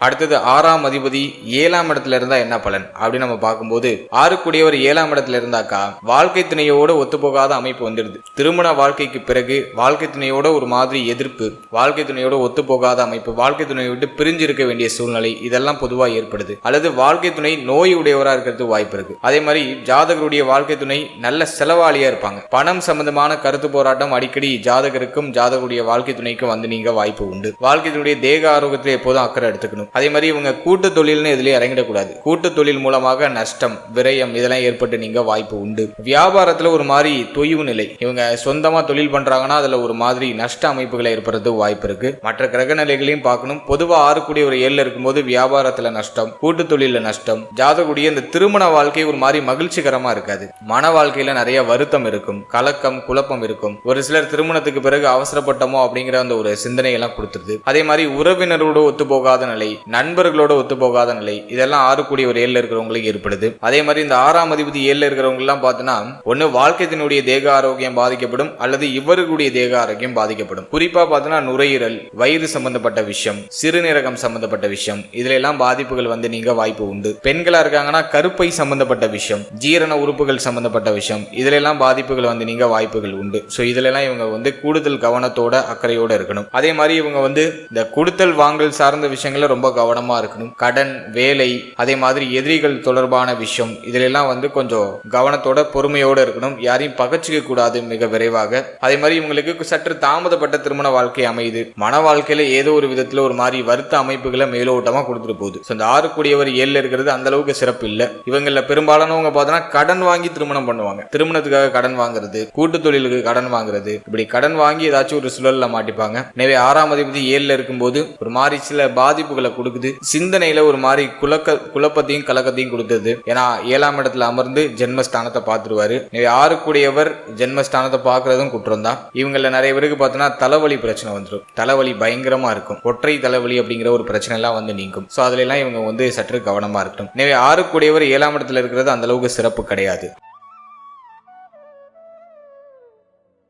அடுத்தது 6ஆம் அதிபதி 7ஆம் இடத்துல இருந்தா என்ன பலன் அப்படின்னு நம்ம பார்க்கும்போது 6 கூடியவர் 7ஆம் இடத்துல இருந்தாக்கா வாழ்க்கை துணையோட ஒத்துப்போகாத அமைப்பு வந்துடுது. திருமண வாழ்க்கைக்கு பிறகு வாழ்க்கை துணையோட ஒரு மாதிரி எதிர்ப்பு, வாழ்க்கை துணையோட ஒத்துப்போகாத அமைப்பு, வாழ்க்கை துணையை விட்டு பிரிஞ்சு இருக்க வேண்டிய சூழ்நிலை இதெல்லாம் பொதுவாக ஏற்படுது. அல்லது வாழ்க்கை துணை நோய் உடையவராக இருக்கிறது வாய்ப்பு இருக்கு. அதே மாதிரி ஜாதகருடைய வாழ்க்கை துணை நல்ல செலவாளியா இருப்பாங்க. பணம் சம்பந்தமான கருத்து போராட்டம் அடிக்கடி ஜாதகருக்கும் ஜாதகருடைய வாழ்க்கை துணைக்கும் நீங்க வாய்ப்பு உண்டு. வாழ்க்கை துணையுடைய தேக ஆரோக்கியத்தில் எப்போதும் அக்கறை எடுத்துக்கணும். ஏற்படும். அதே மாதிரி இவங்க கூட்டு தொழில்னு இதுலயே இறங்கிடக்கூடாது. கூட்டு தொழில் மூலமாக நஷ்டம், விரயம் இதெல்லாம் ஏற்பட்டு நீங்க வாய்ப்பு உண்டு. வியாபாரத்துல ஒரு மாதிரி தொய்வு நிலை, இவங்க சொந்தமா தொழில் பண்றாங்கன்னா அதுல ஒரு மாதிரி நஷ்ட அமைப்புகளை ஏற்படுறது வாய்ப்பு இருக்கு. மற்ற கிரக நிலைகளையும் பார்க்கணும். பொதுவா 6 கூடிய ஒரு 7 இருக்கும்போது வியாபாரத்துல நஷ்டம், கூட்டு தொழில நஷ்டம், ஜாதகக்கூடிய இந்த திருமண வாழ்க்கை ஒரு மாதிரி மகிழ்ச்சிகரமா இருக்காது. மன வாழ்க்கையில நிறைய வருத்தம் இருக்கும், கலக்கம், குழப்பம் இருக்கும். ஒரு சிலர் திருமணத்துக்கு பிறகு அவசரப்பட்டமோ அப்படிங்கிற அந்த ஒரு சிந்தனை எல்லாம் கொடுத்துருது. அதே மாதிரி உறவினரோட ஒத்து போகாத நிலை, நண்பர்களோட ஒத்து போகாத நிலை, இதெல்லாம் 6 கூடிய ஒரு 7 இருக்கிறவங்களுக்கு ஏற்படுது. அதே மாதிரி இந்த 6ஆம் அதிபதி 7 இருக்கிறவங்க எல்லாம் பார்த்தோன்னா ஒன்னு வாழ்க்கையினுடைய தேக ஆரோக்கியம் பாதிக்கப்படும் அல்லது இவர்களுடைய தேக ஆரோக்கியம் பாதிக்கப்படும். குறிப்பா பார்த்தோன்னா நுரையீரல், வயிறு சம்பந்தப்பட்ட விஷயம், சிறுநீரகம் சம்பந்தப்பட்ட விஷயம், இதுல எல்லாம் பாதிப்புகள் வந்து நீங்க வாய்ப்பு உண்டு. பெண்களா இருக்காங்கன்னா கருப்பை சம்பந்தப்பட்ட விஷயம், ஜீரண உறுப்புகள் சம்பந்தப்பட்ட விஷயம், இதுல எல்லாம் பாதிப்புகள் வந்து நீங்க வாய்ப்புகள் உண்டு. சோ இதுல எல்லாம் இவங்க வந்து கூடுதல் கவனத்தோட அக்கறையோட இருக்கணும். அதே மாதிரி இவங்க வந்து இந்த கொடுத்தல் வாங்கல் சார்ந்த விஷயங்கள்ல ரொம்ப கவனமா இருக்கணும். கடன், வேலை, அதே மாதிரி எதிரிகள் தொடர்பான விஷயம், இதுல எல்லாம் வந்து கொஞ்சம் கவனத்தோட பொறுமையோட இருக்கணும். யாரையும் பகச்சிக்க கூடாது மிக விரைவாக. அதே மாதிரி இவங்களுக்கு சற்று தாமதப்பட்ட திருமண வாழ்க்கை அமையுது. மன வாழ்க்கையில ஏதோ ஒரு விதத்துல ஒரு மாதிரி வருத்த அமைப்புகளை மேலோட்டமா கொடுத்துட்டு போகுது. இந்த 6 கூடியவர் 7 இருக்கிறது அந்த அளவுக்கு சிறப்பு இல்ல. இவங்கள பெரும்பாலானவங்க பார்த்தோன்னா கடன் வாங்கி திருமணம் பண்ணுவாங்க. திருமணத்துக்காக கடன் வாங்குறது, கூட்டு தொழிலுக்கு கடன் வாங்குறது, இப்படி கடன் வாங்கி ஏதாச்சும் ஒரு சுழல்ல மாட்டிப்பாங்க. எனவே 6ஆம் அதிபதி 7 இருக்கும்போது ஒரு மாதிரி சில பாதிப்புகளை கொடுக்குது. சிந்தனையில ஒரு மாதிரி குழப்பத்தையும் கலக்கத்தையும் கொடுத்தது. ஏன்னா 7ஆம் இடத்துல அமர்ந்து ஜென்மஸ்தானத்தை பார்த்துருவாரு. எனவே 6 கூடியவர் ஜென்மஸ்தானத்தை பார்க்கறதும் குற்றம் தான். இவங்கள நிறைய பேருக்கு பார்த்தோன்னா தலைவலி பிரச்சனை வந்துடும். தலைவலி பயங்கரமா இருக்கும். ஒற்றை தலைவலி அப்படிங்கிற ஒரு பிரச்சனை எல்லாம் வந்து நீங்கும். சோ அதுல எல்லாம் இவங்க வந்து சற்று கவனமா இருக்கட்டும். எனவே 6 கூடியவர் 7ஆம் இடத்துல இருக்கிறது அந்த அளவுக்கு சிறப்பு கிடையாது.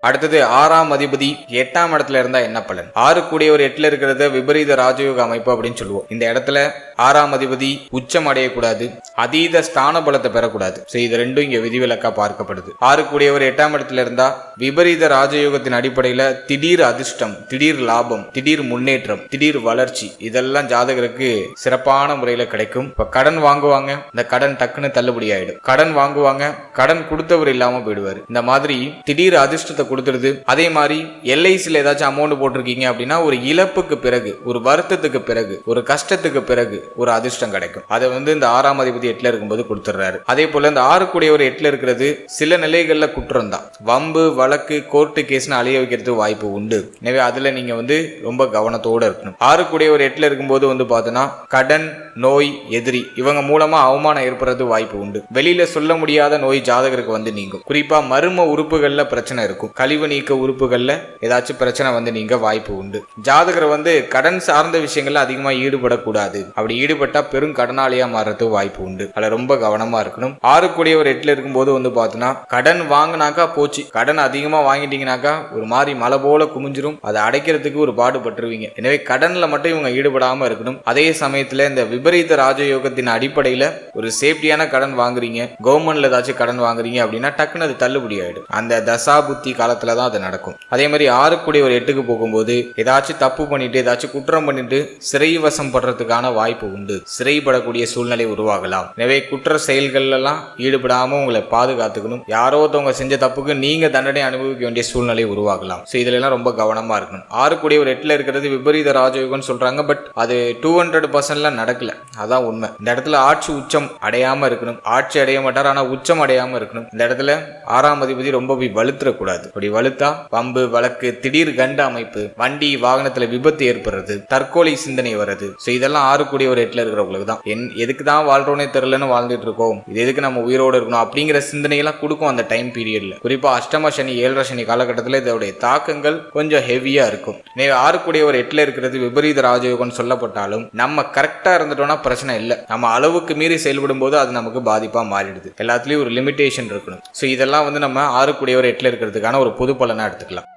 அடுத்தது 6ஆம் அதிபதி 8ஆம் இடத்துல இருந்தா என்ன பலன்? 6 கூடியவர் 8ல இருக்கிறத விபரீத ராஜயோக அமைப்பு அப்படின்னு சொல்லுவோம். இந்த இடத்துல 6ஆம் அதிபதி உச்சம் அடையக்கூடாது, அதீத ஸ்தான பலத்தை பெறக்கூடாது. இது ரெண்டும் இங்க விதிவிலக்கா பார்க்கப்படுது. 6 கூடியவர் 8ஆம் இடத்துல இருந்தா விபரீத ராஜயோகத்தின் அடிப்படையில திடீர் அதிர்ஷ்டம், திடீர் லாபம், திடீர் முன்னேற்றம், திடீர் வளர்ச்சி இதெல்லாம் ஜாதகருக்கு சிறப்பான முறையில கிடைக்கும். இப்ப கடன் வாங்குவாங்க, இந்த கடன் டக்குன்னு தள்ளுபடி ஆயிடும். கடன் வாங்குவாங்க, கடன் கொடுத்தவர் இல்லாம போயிடுவாரு. இந்த மாதிரி திடீர் அதிர்ஷ்டத்தை கொடுத்துருது. அதே மாதிரி எல்ஐசியில் ஏதாச்சும் அமௌண்ட் போட்டிருக்கீங்க அப்படின்னா ஒரு இழப்புக்கு பிறகு, ஒரு வருத்தத்துக்கு பிறகு, ஒரு கஷ்டத்துக்கு பிறகு ஒரு அதிர்ஷ்டம் கிடைக்கும். அதை வந்து இந்த 6ஆம் அதிபதி 8ல இருக்கும்போது கொடுத்துறாரு. அதே போல இந்த 6 கூடியவர் 8ல இருக்கிறது சில நிலைகள்ல குற்றம் தான். வம்பு, வழக்கு, கோர்ட்டு கேஸ்னு அலைய வைக்கிறது வாய்ப்பு உண்டு. எனவே அதுல நீங்க வந்து ரொம்ப கவனத்தோட இருக்கணும். 6 கூடியவர் 8ல இருக்கும்போது வந்து பார்த்தோன்னா கடன், நோய், எதிரி இவங்க மூலமா அவமானம் ஏற்படுறது வாய்ப்பு உண்டு. வெளியில சொல்ல முடியாத நோய் ஜாதகருக்கு வந்து நீங்கும். குறிப்பா மர்ம உறுப்புகள்ல பிரச்சனை இருக்கும். கழிவு நீக்க உறுப்புகள்ல ஏதாச்சும் பிரச்சனை வந்து நீங்க வாய்ப்பு உண்டு. ஜாதகர் வந்து கடன் சார்ந்த விஷயங்கள்ல அதிகமா ஈடுபடக்கூடாது. அப்படி ஈடுபட்டா பெரும் கடனாளியா மாறது வாய்ப்பு உண்டு. அதுல ரொம்ப கவனமா இருக்கணும். 6 கூடியவர் 8ல இருக்கும்போது வந்து பார்த்தோன்னா கடன் வாங்கினாக்கா போச்சு. கடன் அதிகமா வாங்கிட்டீங்கன்னாக்கா ஒரு மாதிரி மலை போல குமிஞ்சிரும். அதை அடைக்கிறதுக்கு ஒரு பாடுபட்டுருவீங்க. எனவே கடன்ல மட்டும் இவங்க ஈடுபடாம இருக்கணும். அதே சமயத்துல இந்த விபரீத ராஜயோகத்தின் அடிப்படையில ஒரு சேஃப்டியான கடன் வாங்குறீங்க, கவர்மெண்ட்ல ஏதாச்சும் கடன் வாங்குறீங்க அப்படின்னா டக்குன்னு அது தள்ளுபடி ஆயிடும். அந்த தசா புத்தி காலத்துல தான் அது நடக்கும். அதே மாதிரி 6 கூடியவர் 8க்கு போகும்போது ஏதாச்சும் தப்பு பண்ணிட்டு ஏதாச்சும் குற்றம் பண்ணிட்டு சிறைவசம் படுறதுக்கான வாய்ப்பு உண்டு. சிறைப்படக்கூடிய சூழ்நிலை உருவாகலாம். எனவே குற்ற செயல்கள் எல்லாம் ஈடுபடாம உங்களை பாதுகாத்துக்கணும். யாரோ ஒருத்தவங்க செஞ்ச தப்புக்கு நீங்க தண்டனை அனுபவிக்க வேண்டிய சூழ்நிலை உருவாகலாம். இதுல எல்லாம் ரொம்ப கவனமா இருக்கணும். 6 கூடியவர் 8ல இருக்கிறது விபரீத ராஜயோகம் சொல்றாங்க. பட் அது 200% நடக்கல. அதான் உண்மை. இந்த இடத்துல ஆட்சி உச்சம் அடையாம இருக்கணும். ஆட்சி அடைய மாட்டார், ஆனா உச்சம் அடையாம இருக்கணும். இந்த இடத்துல 6ஆம் அதிபதி ரொம்ப வலுத்துறக்கூடாது. அப்படி வலுத்தா பம்பு, வழக்கு, திடீர் கண்ட அமைப்பு, வண்டி வாகனத்துல விபத்து ஏற்படுறது, தற்கொலை சிந்தனை வருது. இதெல்லாம் 6 கூடியவர் 8ல இருக்கிறவங்களுக்கு தான். எதுக்கு தான் வாழ்றோனே தெரியலன்னு வாழ்ந்துட்டு இருக்கோம், இது எதுக்கு நம்ம உயிரோடு இருக்கணும் அப்படிங்கிற சிந்தனையெல்லாம் கொடுக்கும் அந்த டைம் பீரியட்ல. குறிப்பா அஷ்டம சனி, 7 சனி காலகட்டத்தில் இதோடைய தாக்கங்கள் கொஞ்சம் ஹெவியா இருக்கும். 6 கூடியவர் 8ல இருக்கிறது விபரீத ராஜயோகம் சொல்லப்பட்டாலும் நம்ம கரெக்டா இருந்துட்டோம்னா பிரச்சனை இல்லை. நம்ம அளவுக்கு மீறி செயல்படும் போது அது நமக்கு பாதிப்பா மாறிடுது. எல்லாத்துலயும் ஒரு லிமிடேஷன் இருக்கணும். இதெல்லாம் வந்து நம்ம 6 கூடியவர் 8ல இருக்கிறதுக்கான ஒரு பொது பலனா எடுத்துக்கலாம்.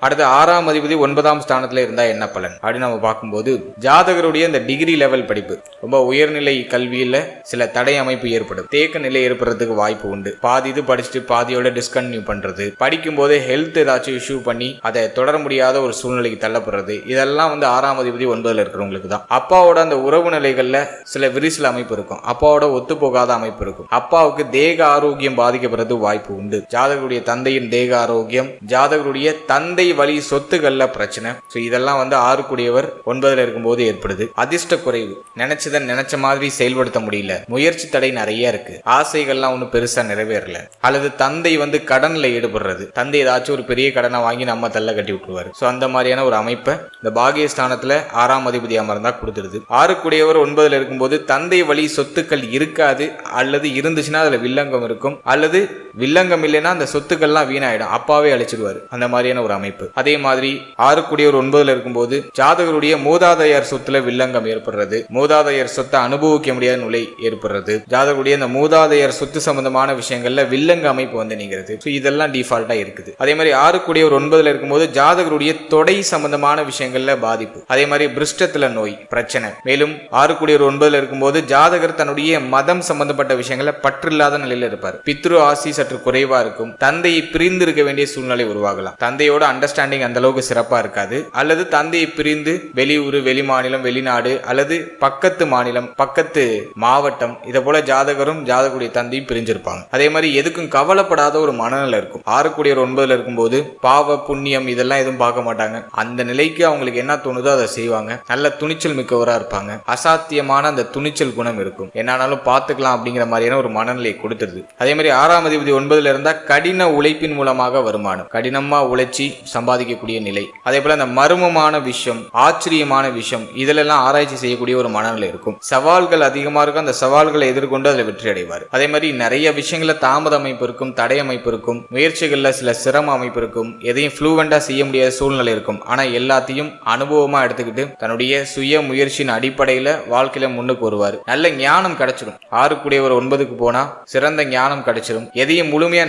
அடுத்து 6ஆம் அதிபதி 9ஆம் ஸ்தானத்துல இருந்தா என்ன பலன் அப்படின்னு நம்ம பார்க்கும்போது ஜாதகருடைய இந்த டிகிரி லெவல் படிப்பு ரொம்ப உயர்நிலை கல்வியில சில தடை அமைப்பு ஏற்படும். தேக்க நிலை ஏற்படுறதுக்கு வாய்ப்பு உண்டு. பாதி இது படிச்சுட்டு பாதியோட டிஸ்கன்டினியூ பண்றது, படிக்கும் போது ஹெல்த் ஏதாச்சும் இஷ்யூ பண்ணி அதை தொடர முடியாத ஒரு சூழ்நிலைக்கு தள்ளப்படுறது, இதெல்லாம் வந்து 6ஆம் அதிபதி 9ல இருக்கிறவங்களுக்கு தான். அப்பாவோட அந்த உறவு நிலைகள்ல சில விரிசல் அமைப்பு இருக்கும். அப்பாவோட ஒத்து போகாத அமைப்பு இருக்கும். அப்பாவுக்கு தேக ஆரோக்கியம் பாதிக்கப்படுறது வாய்ப்பு உண்டு. ஜாதகருடைய தந்தையின் தேக ஆரோக்கியம், ஜாதகருடைய தந்தை வழி சொத்துக்கள்ல பிரச்சனை. இதெல்லாம் வந்து 6 கூடியவர் 9ல் இருக்கும்போது ஏற்படுது. அதிர்ஷ்ட குறைவு, நினைச்சதை நினைச்ச மாதிரி செயல்படுத்த முடியல, முயற்சி தடை நிறைய இருக்கு, ஆசைகள்லாம் ஒன்றும் பெருசா நிறைவேறல, அல்லது தந்தை வந்து கடன்ல ஈடுபடுறது, தந்தை ஏதாச்சும் ஒரு பெரிய கடனை வாங்கி நம்ம தள்ள கட்டி விட்டுருவாரு. அந்த மாதிரியான ஒரு அமைப்பை இந்த பாகியஸ்தானத்துல 6ஆம் அதிபதி அமர்ந்தா கொடுத்துருது. 6 கூடியவர் 9ல் இருக்கும்போது தந்தை வழி சொத்துக்கள் இருக்காது, அல்லது இருந்துச்சுன்னா அதுல வில்லங்கம் இருக்கும், அல்லது வில்லங்கம் இல்லைன்னா அந்த சொத்துக்கள்லாம் வீணாயிடும், அப்பாவே அழிச்சிடுவாரு. அந்த மாதிரியான ஒரு அமைப்பு. அதே மாதிரி 6 கூடியவர் 9ல் இருக்கும்போது ஜாதகருடைய மூதாதையர் சொத்துல வில்லங்கம் ஏற்படுறது, மூதாதையர் சொத்தை அனுபவிக்க முடியாத நிலை ஏற்படுறது, ஜாதகருடைய இந்த மூதாதையர் சொத்து சம்பந்தமான விஷயங்கள்ல வில்லங்க அமைப்பு வந்து நீங்கிறது. இதெல்லாம் டிஃபால்ட்டா இருக்குது. அதே மாதிரி 6 கூடியவர் 9ல் இருக்கும்போது ஜாதகருடைய தொடை சம்பந்தமான விஷயங்கள்ல பாதிப்பு, அதே மாதிரி பிருஷ்டத்துல நோய் பிரச்சனை. மேலும் 6 கூடியவர் 9ல் இருக்கும்போது ஜாதகர் தன்னுடைய மதம் சம்பந்தப்பட்ட விஷயங்கள பற்றில்லாத நிலையில இருப்பார். பித்ரு ஆசி சற்று குறைவா இருக்கும், தந்தையை பிரிந்து இருக்க வேண்டிய சூழ்நிலை உருவாகலாம், தந்தையோட அண்டர்ஸ்டாண்டிங் அந்த அளவுக்கு சிறப்பா இருக்காது, அல்லது தந்தையை பிரிந்து வெளியூர், வெளி மாநிலம், வெளிநாடு, அல்லது பக்கத்து மாநிலம், பக்கத்து மாவட்டம், இதை போல ஜாதகரும் ஜாதகருடைய தந்தையும் பிரிஞ்சிருப்பாங்க. அதே மாதிரி எதுக்கும் கவலைப்படாத ஒரு மனநிலை இருக்கும். 6 கூடியவர் 9ல் இருக்கும்போது பாவ புண்ணியம் இதெல்லாம் எதுவும் பார்க்க மாட்டாங்க. அந்த நிலைக்கு அவங்களுக்கு என்ன தோணுதோ அதை செய்வாங்க. நல்ல துணிச்சல் மிக்கவரா இருப்பாங்க. அசாத்தியமான அந்த துணிச்சல் குணம் இருக்கும். என்னாலும் பார்த்துக்கலாம் அப்படிங்கிற மாதிரியான ஒரு மனநிலையை கொடுத்துருது. அதே மாதிரி 6ஆம் அதிபதி 9ல் இருந்தா கடின உழைப்பின் மூலமாக வருமானம், கடினமா உழைச்சி சம்பாதிக்கக்கூடிய நிலை. அதே போல அந்த மர்மமான விஷயம், ஆச்சரியமான விஷயம், இதிலெல்லாம் ஆராய்ச்சி செய்யக்கூடிய ஒரு மனநிலை இருக்கும். சவால்கள் அதிகமா இருக்கும், அந்த சவால்களை எதிர்கொண்டு அதில் வெற்றி அடைவார். அதே மாதிரி நிறைய விஷயங்கள தாமத அமைப்பு இருக்கும், தடை அமைப்பு இருக்கும், முயற்சிகள்ல சில சிரம அமைப்பு இருக்கும், எதையும் ஃப்ளூவெண்டா செய்ய முடியாத சூழ்நிலை இருக்கும். ஆனா எல்லாத்தையும் அனுபவமா எடுத்துக்கிட்டு தன்னுடைய சுய முயற்சியின் அடிப்படையில வாழ்க்கையில முன்னுக்கு வருவார். நல்ல ஞானம் கிடைச்சிடும். 6 கூடியவர் 9க்கு போனா சிறந்த ஞானம் கிடைச்சிடும். எதையும் முழுமையா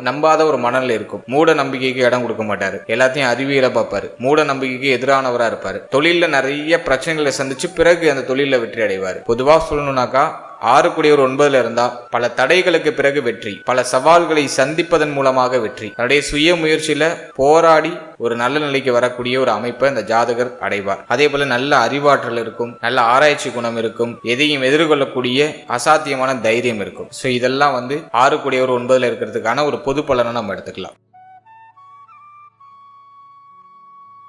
நம்பாத ஒரு மனநிலை இருக்கும். மூட நம்பிக்கைக்கு இடம் கொடுக்க மாட்டாரு, எல்லாத்தையும் அறிவியல பார்ப்பாரு, மூட நம்பிக்கைக்கு எதிரானவரா இருப்பாரு. தொழில நிறைய பிரச்சனைகளை சந்திச்சு பிறகு அந்த தொழில வெற்றி அடைவார். பொதுவா சொல்லணும்னாக்கா 6 கூடியவர் 9ல் இருந்தா பல தடைகளுக்கு பிறகு வெற்றி, பல சவால்களை சந்திப்பதன் மூலமாக வெற்றி, தன்னுடைய சுய முயற்சியில போராடி ஒரு நல்ல நிலைக்கு வரக்கூடிய ஒரு அமைப்பை இந்த ஜாதகர் அடைவார். அதே போல நல்ல அறிவாற்றல் இருக்கும், நல்ல ஆராய்ச்சி குணம் இருக்கும், எதையும் எதிர்கொள்ளக்கூடிய அசாத்தியமான தைரியம் இருக்கும். இதெல்லாம் வந்து 6 கூடியவர் 9ல் இருக்கிறதுக்கான ஒரு பொது பலனை நம்ம எடுத்துக்கலாம்.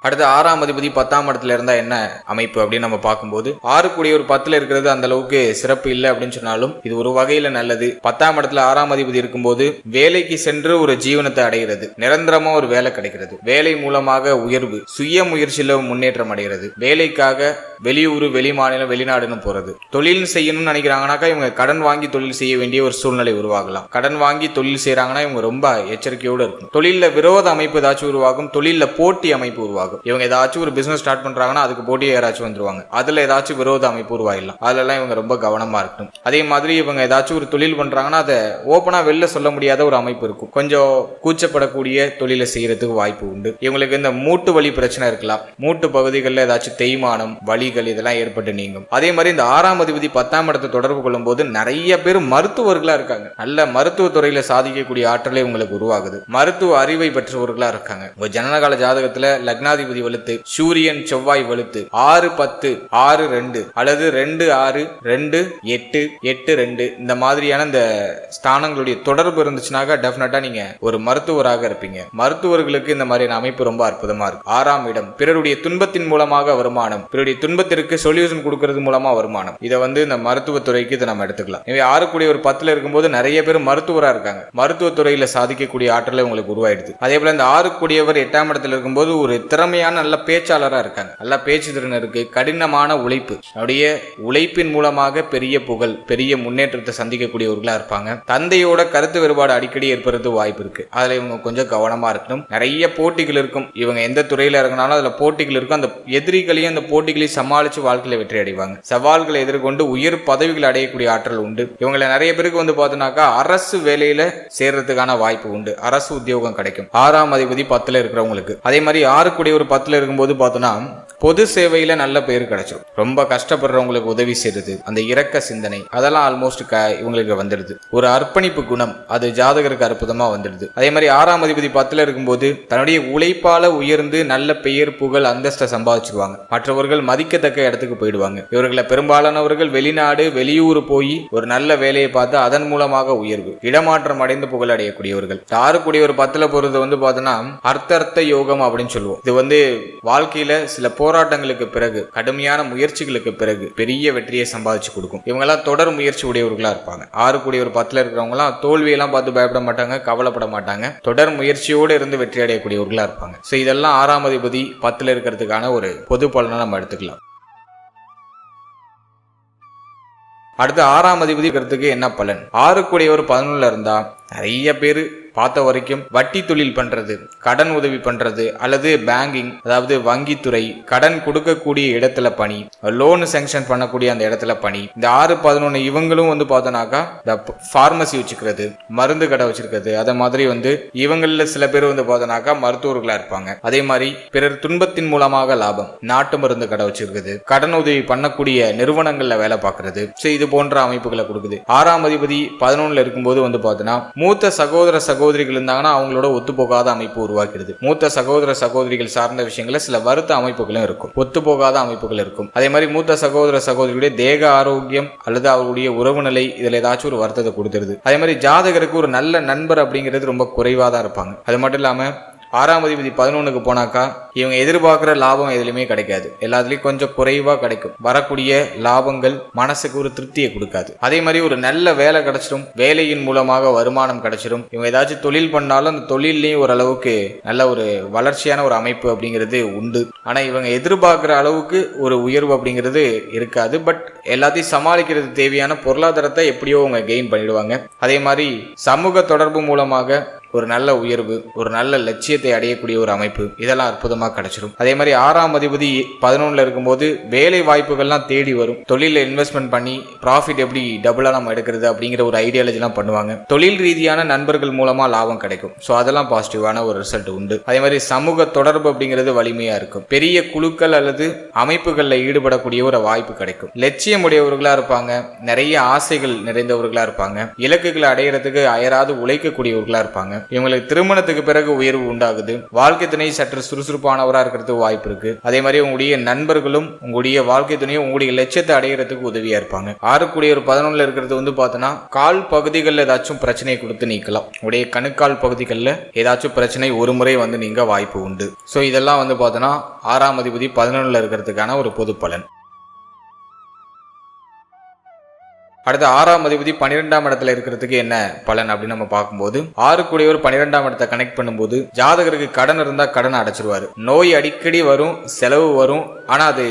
அடுத்து 6ஆம் அதிபதி 10ஆம் இடத்துல இருந்தா என்ன அமைப்பு அப்படின்னு நம்ம பார்க்கும்போது 6 கூடியவர் 10ல் இருக்கிறது அந்த அளவுக்கு சிறப்பு இல்லை அப்படின்னு சொன்னாலும் இது ஒரு வகையில நல்லது. 10ஆம் இடத்துல 6ஆம் அதிபதி இருக்கும்போது வேலைக்கு சென்று ஒரு ஜீவனத்தை அடைகிறது, நிரந்தரமா ஒரு வேலை கிடைக்கிறது, வேலை மூலமாக உயர்வு, சுய முயற்சியில முன்னேற்றம் அடைகிறது, வேலைக்காக வெளியூர், வெளி மாநிலம், வெளிநாடுன்னு போறது, தொழில் செய்யணும்னு நினைக்கிறாங்கனாக்கா இவங்க கடன் வாங்கி தொழில் செய்ய வேண்டிய ஒரு சூழ்நிலை உருவாகலாம். கடன் வாங்கி தொழில் செய்யறாங்கன்னா இவங்க ரொம்ப எச்சரிக்கையோடு இருக்கணும். தொழில விரோத அமைப்பு ஏதாச்சும் உருவாகும், தொழில போட்டி அமைப்பு உருவாகும். இவங்க ஏதாச்சும் ஒரு பிசினஸ் ஸ்டார்ட் பண்றாங்கன்னா அதுக்கு போட்டியே யாராச்சும் வந்துருவாங்க, அதுல ஏதாச்சும் விரோத அமைப்பு உருவாயிடலாம். அதுல இவங்க ரொம்ப கவனமா இருக்கணும். அதே மாதிரி இவங்க ஏதாச்சும் ஒரு தொழில் பண்றாங்கன்னா அதை ஓப்பனா வெளில சொல்ல முடியாத ஒரு அமைப்பு இருக்கும், கொஞ்சம் கூச்சப்படக்கூடிய தொழிலை செய்யறதுக்கு வாய்ப்பு உண்டு. இவங்களுக்கு இந்த மூட்டு வலி பிரச்சனை இருக்கலாம், மூட்டு பகுதிகளில் ஏதாச்சும் தேய்மானம், வலிகள் இதெல்லாம் ஏற்பட்டு நீங்கும். அதே மாதிரி இந்த 6ஆம் அதிபதி 10ஆம் இடத்தை தொடர்பு கொள்ளும் போது நிறைய பேர் மருத்துவர்களா இருக்காங்க, நல்ல மருத்துவ துறையில சாதிக்கக்கூடிய ஆற்றலை உங்களுக்கு உருவாகுது, மருத்துவ அறிவை பெற்றவர்களா இருக்காங்க. உங்க ஜனனகால ஜாதகத்துல லக்னாதிபதி வலுத்து, சூரியன் செவ்வாய் வலுத்து 6-10, 6-2 அல்லது 2-6, 2-8, 8-2 இந்த மாதிரியான இந்த ஸ்தானங்களுடைய தொடர்பு இருந்துச்சுனாக்கா டெஃபினட்டா நீங்க ஒரு மருத்துவராக இருப்பீங்க. மருத்துவர்களுக்கு இந்த மாதிரியான அமைப்பு ரொம்ப அற்புதமா இருக்கு. 6ஆம் இடம் பிறருடைய துன்பத்தின் மூலமாக வருமானம், பிறருடைய துன்பத்திற்கு சொல்யூஷன் கொடுக்கிறது மூலமா வருமானம். இதை வந்து இந்த மருத்துவத்துறைக்கு இதை நம்ம எடுத்துக்கலாம். எனவே 6 கூடியவர் 10ல் இருக்கும்போது நிறைய பேர் மருத்துவரா இருக்காங்க, மருத்துவத்துறையில சாதிக்கக்கூடிய ஆற்றலை உங்களுக்கு உருவாயிடுது. அதே போல இந்த 6 கூடியவர் 8ஆம் இடத்துல இருக்கும்போது ஒரு திறமையான நல்ல பேச்சாளரா இருக்காங்க, நல்ல பேச்சு திறன் இருக்கு, கடினமான உழைப்பு, அவருடைய உழைப்பின் மூலமாக பெரிய புகழ், பெரிய முன்னேற்றத்தை சந்திக்கக்கூடியவர்களா இருப்பாங்க. தந்தையோட கருத்து வேறுபாடு அடிக்கடி ஏற்படுறது வாய்ப்பு இருக்கு, அதுல இவங்க கொஞ்சம் கவனமா இருக்கணும். நிறைய போட்டிகள் இருக்கும், இவங்க எந்த துறையில இருக்கனாலும் அதுல போட்டிகள் இருக்கும், அந்த எதிரிகளையும் அந்த போட்டிகளை சமாளிச்சு வாழ்க்கையில வெற்றி அடைவாங்க. சவால்களை எதிர்கொண்டு உயர் பதவிகள் அடையக்கூடிய ஆற்றல் உண்டு. இவங்களை நிறைய பேருக்கு வந்து பார்த்தோம்னாக்கா அரசு வேலையில சேர்றதுக்கான வாய்ப்பு உண்டு, அரசு உத்தியோகம் கிடைக்கும் 6ஆம் அதிபதி 10ல் இருக்கிறவங்களுக்கு. அதே மாதிரி 6 கூடியவர் 10ல் இருக்கும்போது பார்த்தோம்னா பொது சேவையில நல்ல பேர் கிடைச்சிடும். ரொம்ப கஷ்டப்படுறவங்களுக்கு உதவி செய்யறது, அந்த இரக்க சிந்தனை, அதெல்லாம் ஆல்மோஸ்ட் இவங்களுக்கு வந்துடுது. ஒரு அர்ப்பணிப்பு குணம் அது ஜாதகருக்கு அற்புதமா வந்துடுது. அதே மாதிரி 6ஆம் அதிபதி 10ல இருக்கும்போது தன்னுடைய உழைப்பால உயர்ந்து நல்ல பெயர் புகழ் அந்தஸ்தை சம்பாதிச்சிருவாங்க. மற்றவர்கள் மதிக்கத்தக்க இடத்துக்கு போயிடுவாங்க. இவர்களை பெரும்பாலானவர்கள் வெளிநாடு வெளியூர் போய் ஒரு நல்ல வேலையை பார்த்து அதன் மூலமாக உயர்வு இடமாற்றம் அடைந்து புகழ் அடையக்கூடியவர்கள். 6 10ல போறது பார்த்தோன்னா அர்த்த யோகம் அப்படின்னு சொல்லுவோம். இது வாழ்க்கையில சில போராட்டங்களுக்கு பிறகு கடுமையான முயற்சிகளுக்கு பிறகு பெரிய வெற்றியை சம்பாதிச்சு கொடுக்கும். இவங்கெல்லாம் தொடர் முயற்சி உடையவர்களா இருப்பாங்க. 6 10ல இருக்கிறவங்க எல்லாம் தோல்வியெல்லாம் பார்த்து பயப்பட மாட்டாங்க, கவலைப்பட மாட்டாங்க. தொடர் முயற்சியோடு இருந்து வெற்றி அடையக்கூடியவர்களா இருப்பாங்க. சோ இதெல்லாம் 6ஆம் அதிபதி 10ல இருக்கிறதுக்கான ஒரு பொது பலனை நம்ம எடுத்துக்கலாம். அடுத்து 6ஆம் அதிபதி இருக்கிறதுக்கு என்ன பலன்? 6 11ல இருந்தா நிறைய பேரு பார்த்த வரைக்கும் வட்டி தொழில் பண்றது, கடன் உதவி பண்றது, அல்லது பேங்கிங் அதாவது வங்கித்துறை, கடன் கொடுக்கக்கூடிய இடத்துல பணி, லோன் சாங்ஷன் பண்ணக்கூடிய அந்த இடத்துல பணி. இந்த 6 11 இவங்களும் பார்த்தோன்னாக்கா இந்த பார்மசி வச்சுக்கிறது, மருந்து கடை வச்சிருக்கிறது, அதே மாதிரி இவங்கள சில பேர் பார்த்தோன்னாக்கா மருத்துவர்களா இருப்பாங்க. அதே மாதிரி பிறர் துன்பத்தின் மூலமாக லாபம், நாட்டு மருந்து கடை வச்சிருக்கிறது, கடன் உதவி பண்ணக்கூடிய நிறுவனங்கள்ல வேலை பார்க்கறது. இது போன்ற அமைப்புகளை கொடுக்குது. 6ஆம் அதிபதி 11ல இருக்கும்போது பார்த்தோன்னா மூத்த சகோதரிகள் இருந்தாங்கன்னா அவங்களோட ஒத்துப்போகாத அமைப்பு உருவாக்கிறது. மூத்த சகோதரிகள் சார்ந்த விஷயங்கள சில வருத்த அமைப்புகளும் இருக்கும், ஒத்துப்போகாத அமைப்புகள் இருக்கும். அதே மாதிரி மூத்த சகோதரிகளுடைய தேக ஆரோக்கியம் அல்லது அவருடைய உறவு நிலை இதுல ஏதாச்சும் ஒரு வருத்தத்தை கொடுத்துருது. அதே மாதிரி ஜாதகருக்கு ஒரு நல்ல நண்பர் அப்படிங்கிறது ரொம்ப குறைவா தான் இருப்பாங்க. அது மட்டும் இல்லாம 6ஆம் அதிபதி 11க்கு போனாக்கா இவங்க எதிர்பார்க்கிற லாபம் எதுலையுமே கிடைக்காது. எல்லாத்துலயும் கொஞ்சம் குறைவா கிடைக்கும். வரக்கூடிய லாபங்கள் மனசுக்கு ஒரு திருப்தியை கொடுக்காது. அதே மாதிரி ஒரு நல்ல வேலை கிடைச்சிடும், வேலையின் மூலமாக வருமானம் கிடைச்சிடும். இவங்க ஏதாச்சும் தொழில் பண்ணாலும் அந்த தொழிலையும் ஓரளவுக்கு நல்ல ஒரு வளர்ச்சியான ஒரு அமைப்பு அப்படிங்கிறது உண்டு. ஆனா இவங்க எதிர்பார்க்கிற அளவுக்கு ஒரு உயர்வு அப்படிங்கிறது இருக்காது. பட் எல்லாத்தையும் சமாளிக்கிறது தேவையான பொருளாதாரத்தை எப்படியோ அவங்க கெயின் பண்ணிடுவாங்க. அதே மாதிரி சமூக தொடர்பு மூலமாக ஒரு நல்ல உயர்வு, ஒரு நல்ல லட்சியத்தை அடையக்கூடிய ஒரு அமைப்பு, இதெல்லாம் அற்புதமா கிடைச்சிடும். அதே மாதிரி 6ஆம் அதிபதி 11ல இருக்கும்போது வேலை வாய்ப்புகள்லாம் தேடி வரும். தொழில இன்வெஸ்ட்மெண்ட் பண்ணி ப்ராஃபிட் எப்படி டபுளா நம்ம எடுக்கிறது அப்படிங்கிற ஒரு ஐடியாலஜி எல்லாம் பண்ணுவாங்க. தொழில் ரீதியான நண்பர்கள் மூலமா லாபம் கிடைக்கும். ஸோ அதெல்லாம் பாசிட்டிவான ஒரு ரிசல்ட் உண்டு. அதே மாதிரி சமூக தொடர்பு அப்படிங்கிறது வலிமையா இருக்கும். பெரிய குழுக்கள் அல்லது அமைப்புகள்ல ஈடுபடக்கூடிய ஒரு வாய்ப்பு கிடைக்கும். லட்சியம் உடையவர்களா இருப்பாங்க, நிறைய ஆசைகள் நிறைந்தவர்களா இருப்பாங்க, இலக்குகளை அடையிறதுக்கு அயராது உழைக்கக்கூடியவர்களா இருப்பாங்க. இவங்களுக்கு திருமணத்துக்கு பிறகு உயர்வு உண்டாகுது. வாழ்க்கை துணை சற்று சுறுசுறுப்பானவரா இருக்கிறதுக்கு வாய்ப்பு இருக்கு. அதே மாதிரி உங்களுடைய நண்பர்களும் உங்களுடைய வாழ்க்கை துணையும் உங்களுடைய லட்சியத்தை அடைகிறதுக்கு உதவியா இருப்பாங்க. 6 11ல இருக்கிறது பார்த்தோன்னா கால் பகுதிகளில் ஏதாச்சும் பிரச்சனையை கொடுத்து நீக்கலாம். உடைய கணுக்கால் பகுதிகளில் ஏதாச்சும் பிரச்சனை ஒரு முறை நீங்க வாய்ப்பு உண்டு. ஸோ இதெல்லாம் பார்த்தோன்னா 6ஆம் அதிபதி 11ல இருக்கிறதுக்கான ஒரு பொது பலன். அடுத்து 6ஆம் அதிபதி 12ஆம் இடத்துல இருக்கிறதுக்கு என்ன பலன் அப்படின்னு நம்ம பார்க்கும்போது 6 12ஆம் இடத்தை கனெக்ட் பண்ணும்போது ஜாதகருக்கு கடன் இருந்தா கடனை அடைச்சிருவாரு. நோய் அடிக்கடி வரும், செலவு வரும், ஆனா அது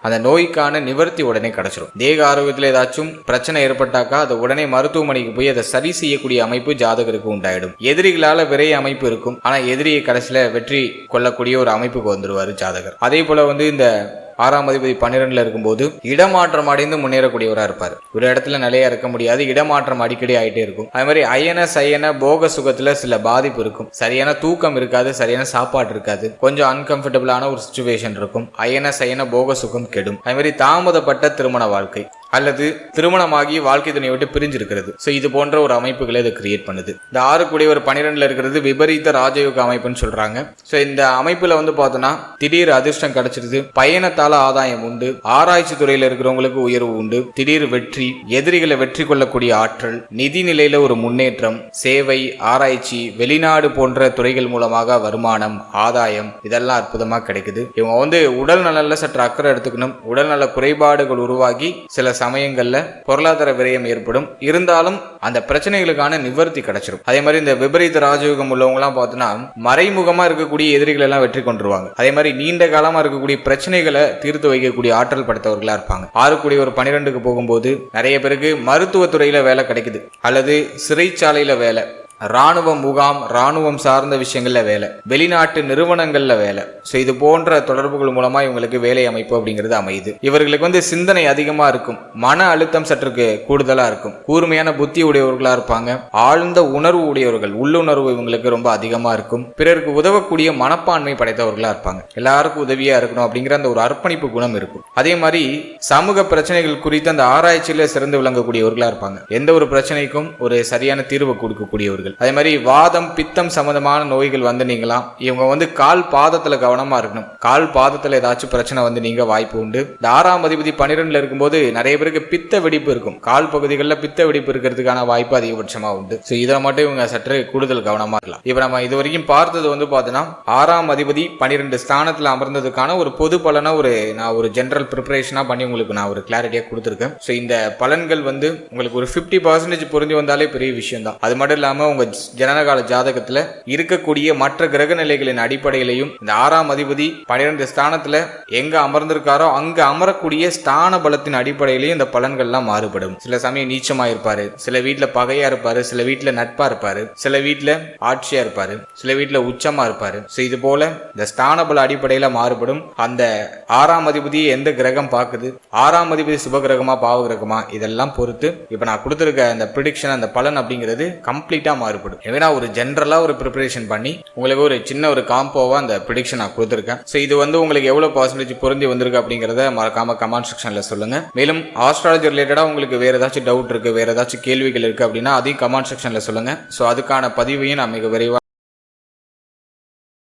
அந்த நோய்க்கான நிவர்த்தி உடனே கிடைச்சிடும். தேக ஆரோக்கியத்தில் ஏதாச்சும் பிரச்சனை ஏற்பட்டாக்கா அது உடனே மருத்துவமனைக்கு போய் அதை சரி செய்யக்கூடிய அமைப்பு ஜாதகருக்கு உண்டாயிடும். எதிரிகளால விரைய அமைப்பு இருக்கும், ஆனா எதிரியை கடைசியில வெற்றி கொள்ளக்கூடிய ஒரு அமைப்புக்கு வந்துருவாரு ஜாதகர். அதே போல இந்த 6ஆம் அதிபதி 12ல இருக்கும்போது இடமாற்றம் அடைந்து முன்னேறக்கூடியவராக இருப்பார். ஒரு இடத்துல நிலையா இருக்க முடியாது, இடமாற்றம் அடிக்கடி ஆகிட்டே இருக்கும். அதே மாதிரி அயன போக சுகத்துல சில பாதிப்பு இருக்கும். சரியான தூக்கம் இருக்காது, சரியான சாப்பாடு இருக்காது, கொஞ்சம் அன்கம்ஃபர்டபுளான ஒரு சிச்சுவேஷன் இருக்கும். அயன போக சுகம் கெடும். அதே மாதிரி தாமதப்பட்ட திருமண வாழ்க்கை அல்லது திருமணமாகி வாழ்க்கை துணையை விட்டு பிரிஞ்சிருக்கிறது. ஸோ இது போன்ற ஒரு அமைப்புகளை இதை கிரியேட் பண்ணுது. இந்த 6 12ல இருக்கிறது விபரீத ராஜயோக அமைப்புன்னு சொல்றாங்க. ஸோ இந்த அமைப்புல பார்த்தோன்னா திடீர் அதிர்ஷ்டம் கிடைச்சிருது, பயணத்தால ஆதாயம் உண்டு, ஆராய்ச்சி துறையில இருக்கிறவங்களுக்கு உயர்வு உண்டு, திடீர் வெற்றி, எதிரிகளை வெற்றி கொள்ளக்கூடிய ஆற்றல், நிதி நிலையில ஒரு முன்னேற்றம், சேவை, ஆராய்ச்சி, வெளிநாடு போன்ற துறைகள் மூலமாக வருமானம், ஆதாயம், இதெல்லாம் அற்புதமா கிடைக்குது. இவங்க உடல் நலன்ல சற்று அக்கறை எடுத்துக்கணும். உடல்நல குறைபாடுகள் உருவாகி சில சமயங்கள்ல பொருளாதார விரயம் ஏற்படும். இருந்தாலும் அந்த பிரச்சனைகளுக்கான நிவர்த்தி கிடைச்சிடும். அதே மாதிரி இந்த விபரீத ராஜயோகம் உள்ளவங்க எல்லாம் பார்த்தோன்னா மறைமுகமா இருக்கக்கூடிய எதிரிகள் எல்லாம் வெற்றி கொண்டுருவாங்க. அதே மாதிரி நீண்ட காலமா இருக்கக்கூடிய பிரச்சனைகளை தீர்த்து வைக்கக்கூடிய ஆற்றல் படுத்தவர்களா இருப்பாங்க. 6 12க்கு போகும்போது நிறைய பேருக்கு மருத்துவத்துறையில வேலை கிடைக்குது அல்லது சிறைச்சாலையில வேலை ராணுவ முகாம், ராணுவம் சார்ந்த விஷயங்கள்ல வேலை, வெளிநாட்டு நிறுவனங்கள்ல வேலை. ஸோ இது போன்ற தொடர்புகள் மூலமா இவங்களுக்கு வேலை அமைப்பு அப்படிங்கிறது அமையுது. இவர்களுக்கு சிந்தனை அதிகமா இருக்கும், மன அழுத்தம் சற்றுக்கு கூடுதலா இருக்கும், கூர்மையான புத்தி உடையவர்களா இருப்பாங்க, ஆழ்ந்த உணர்வு உடையவர்கள், உள்ளுணர்வு இவங்களுக்கு ரொம்ப அதிகமா இருக்கும், பிறருக்கு உதவக்கூடிய மனப்பான்மை படைத்தவர்களா இருப்பாங்க, எல்லாருக்கும் உதவியா இருக்கணும் அப்படிங்கிற அந்த ஒரு அர்ப்பணிப்பு குணம் இருக்கும். அதே மாதிரி சமூக பிரச்சனைகள் குறித்து அந்த ஆராய்ச்சியில சிறந்து விளங்கக்கூடியவர்களா இருப்பாங்க, எந்த ஒரு பிரச்சனைக்கும் ஒரு சரியான தீர்வு கொடுக்கக்கூடியவர்கள். அதே மாதிரி வாதம் பித்தம் சம்பந்தமான நோய்கள் நீங்களாம் இவங்க கால் பாதத்துல கவனமா இருக்கணும். கால் பாதத்துல ஏதாச்சும் பிரச்சனை நீங்க வாய்ப்பு உண்டு. இந்த 6ஆம் அதிபதி 12ல இருக்கும்போது நிறைய பேருக்கு பித்த வெடிப்பு இருக்கும், கால் பகுதிகளில் பித்த வெடிப்பு இருக்கிறதுக்கான வாய்ப்பு அதிகபட்சமா உண்டு. ஸோ இதை மட்டும் இவங்க சற்று கூடுதல் கவனமா இருக்கலாம். இப்ப நம்ம இது வரைக்கும் பார்த்தது பார்த்தீங்கன்னா 6ஆம் அதிபதி 12 ஸ்தானத்துல அமர்ந்ததுக்கான ஒரு பொது பலனை நான் ஒரு ஜெனரல் ப்ரிப்பரேஷனா பண்ணி உங்களுக்கு நான் ஒரு கிளாரிட்டியா கொடுத்துருக்கேன். ஸோ இந்த பலன்கள் உங்களுக்கு ஒரு 50% பொருந்தி வந்தாலே பெரிய விஷயம் தான். அது மட்டும் இல்லாம உங்க ஜனனகால ஜாதகத்துல இருக்கக்கூடிய மற்ற கிரக நிலைகளின் அடிப்படையிலையும் இந்த 6ஆம் அதிபதி 12 ஸ்தானத்துல எங்க அமர்ந்திருக்காரோ அங்க அமரக்கூடிய ஸ்தான பலத்தின் அடிப்படையிலையும் இந்த பலன்கள்லாம் மாறுபடும். சில சமயம் நீச்சமா இருப்பாரு, சில வீட்டுல பகையா இருப்பாரு, சில வீட்டுல நட்பா இருப்பாரு, சில வீட்டுல ஆட்சியா இருப்பாரு, சில வீட்டுல உச்சமா இருப்பாரு. ஸோ இது போல இந்த ஸ்தான பல அடிப்படையில மாறுபடும். அந்த 6ஆம் அதிபதியை எந்த கிரகம் பார்க்குது, 6ஆம் அதிபதி சுப கிரகமா பாவ கிரகமா, இதெல்லாம் பொறுத்து இப்ப நான் கொடுத்திருக்க அந்த ப்ரிடிக்ஷன், அந்த பலன் அப்படிங்கிறது கம்ப்ளீட்டா மாறுபடும். ஏன்னா ஒரு ஜென்ரலா ஒரு ப்ரிப்பரேஷன் பண்ணி உங்களுக்கு ஒரு சின்ன ஒரு காம்போவா அந்த ப்ரிடிக்ஷன் நான் கொடுத்துருக்கேன். ஸோ இது உங்களுக்கு எவ்வளவு பர்சன்டேஜ் பொருந்தி வந்திருக்கு அப்படிங்கிறத மறக்காம கமெண்ட் செக்ஷன்ல சொல்லுங்க. மேலும் ஆஸ்ட்ராலஜி ரிலேட்டடா உங்களுக்கு வேற ஏதாச்சும் டவுட் இருக்கு, வேற ஏதாச்சும் கேள்விகள் இருக்கு அப்படின்னா அதையும் கமெண்ட் செக்ஷன்ல சொல்லுங்க. ஸோ அதுக்கான பதிவையும் நான் மிக விரைவாக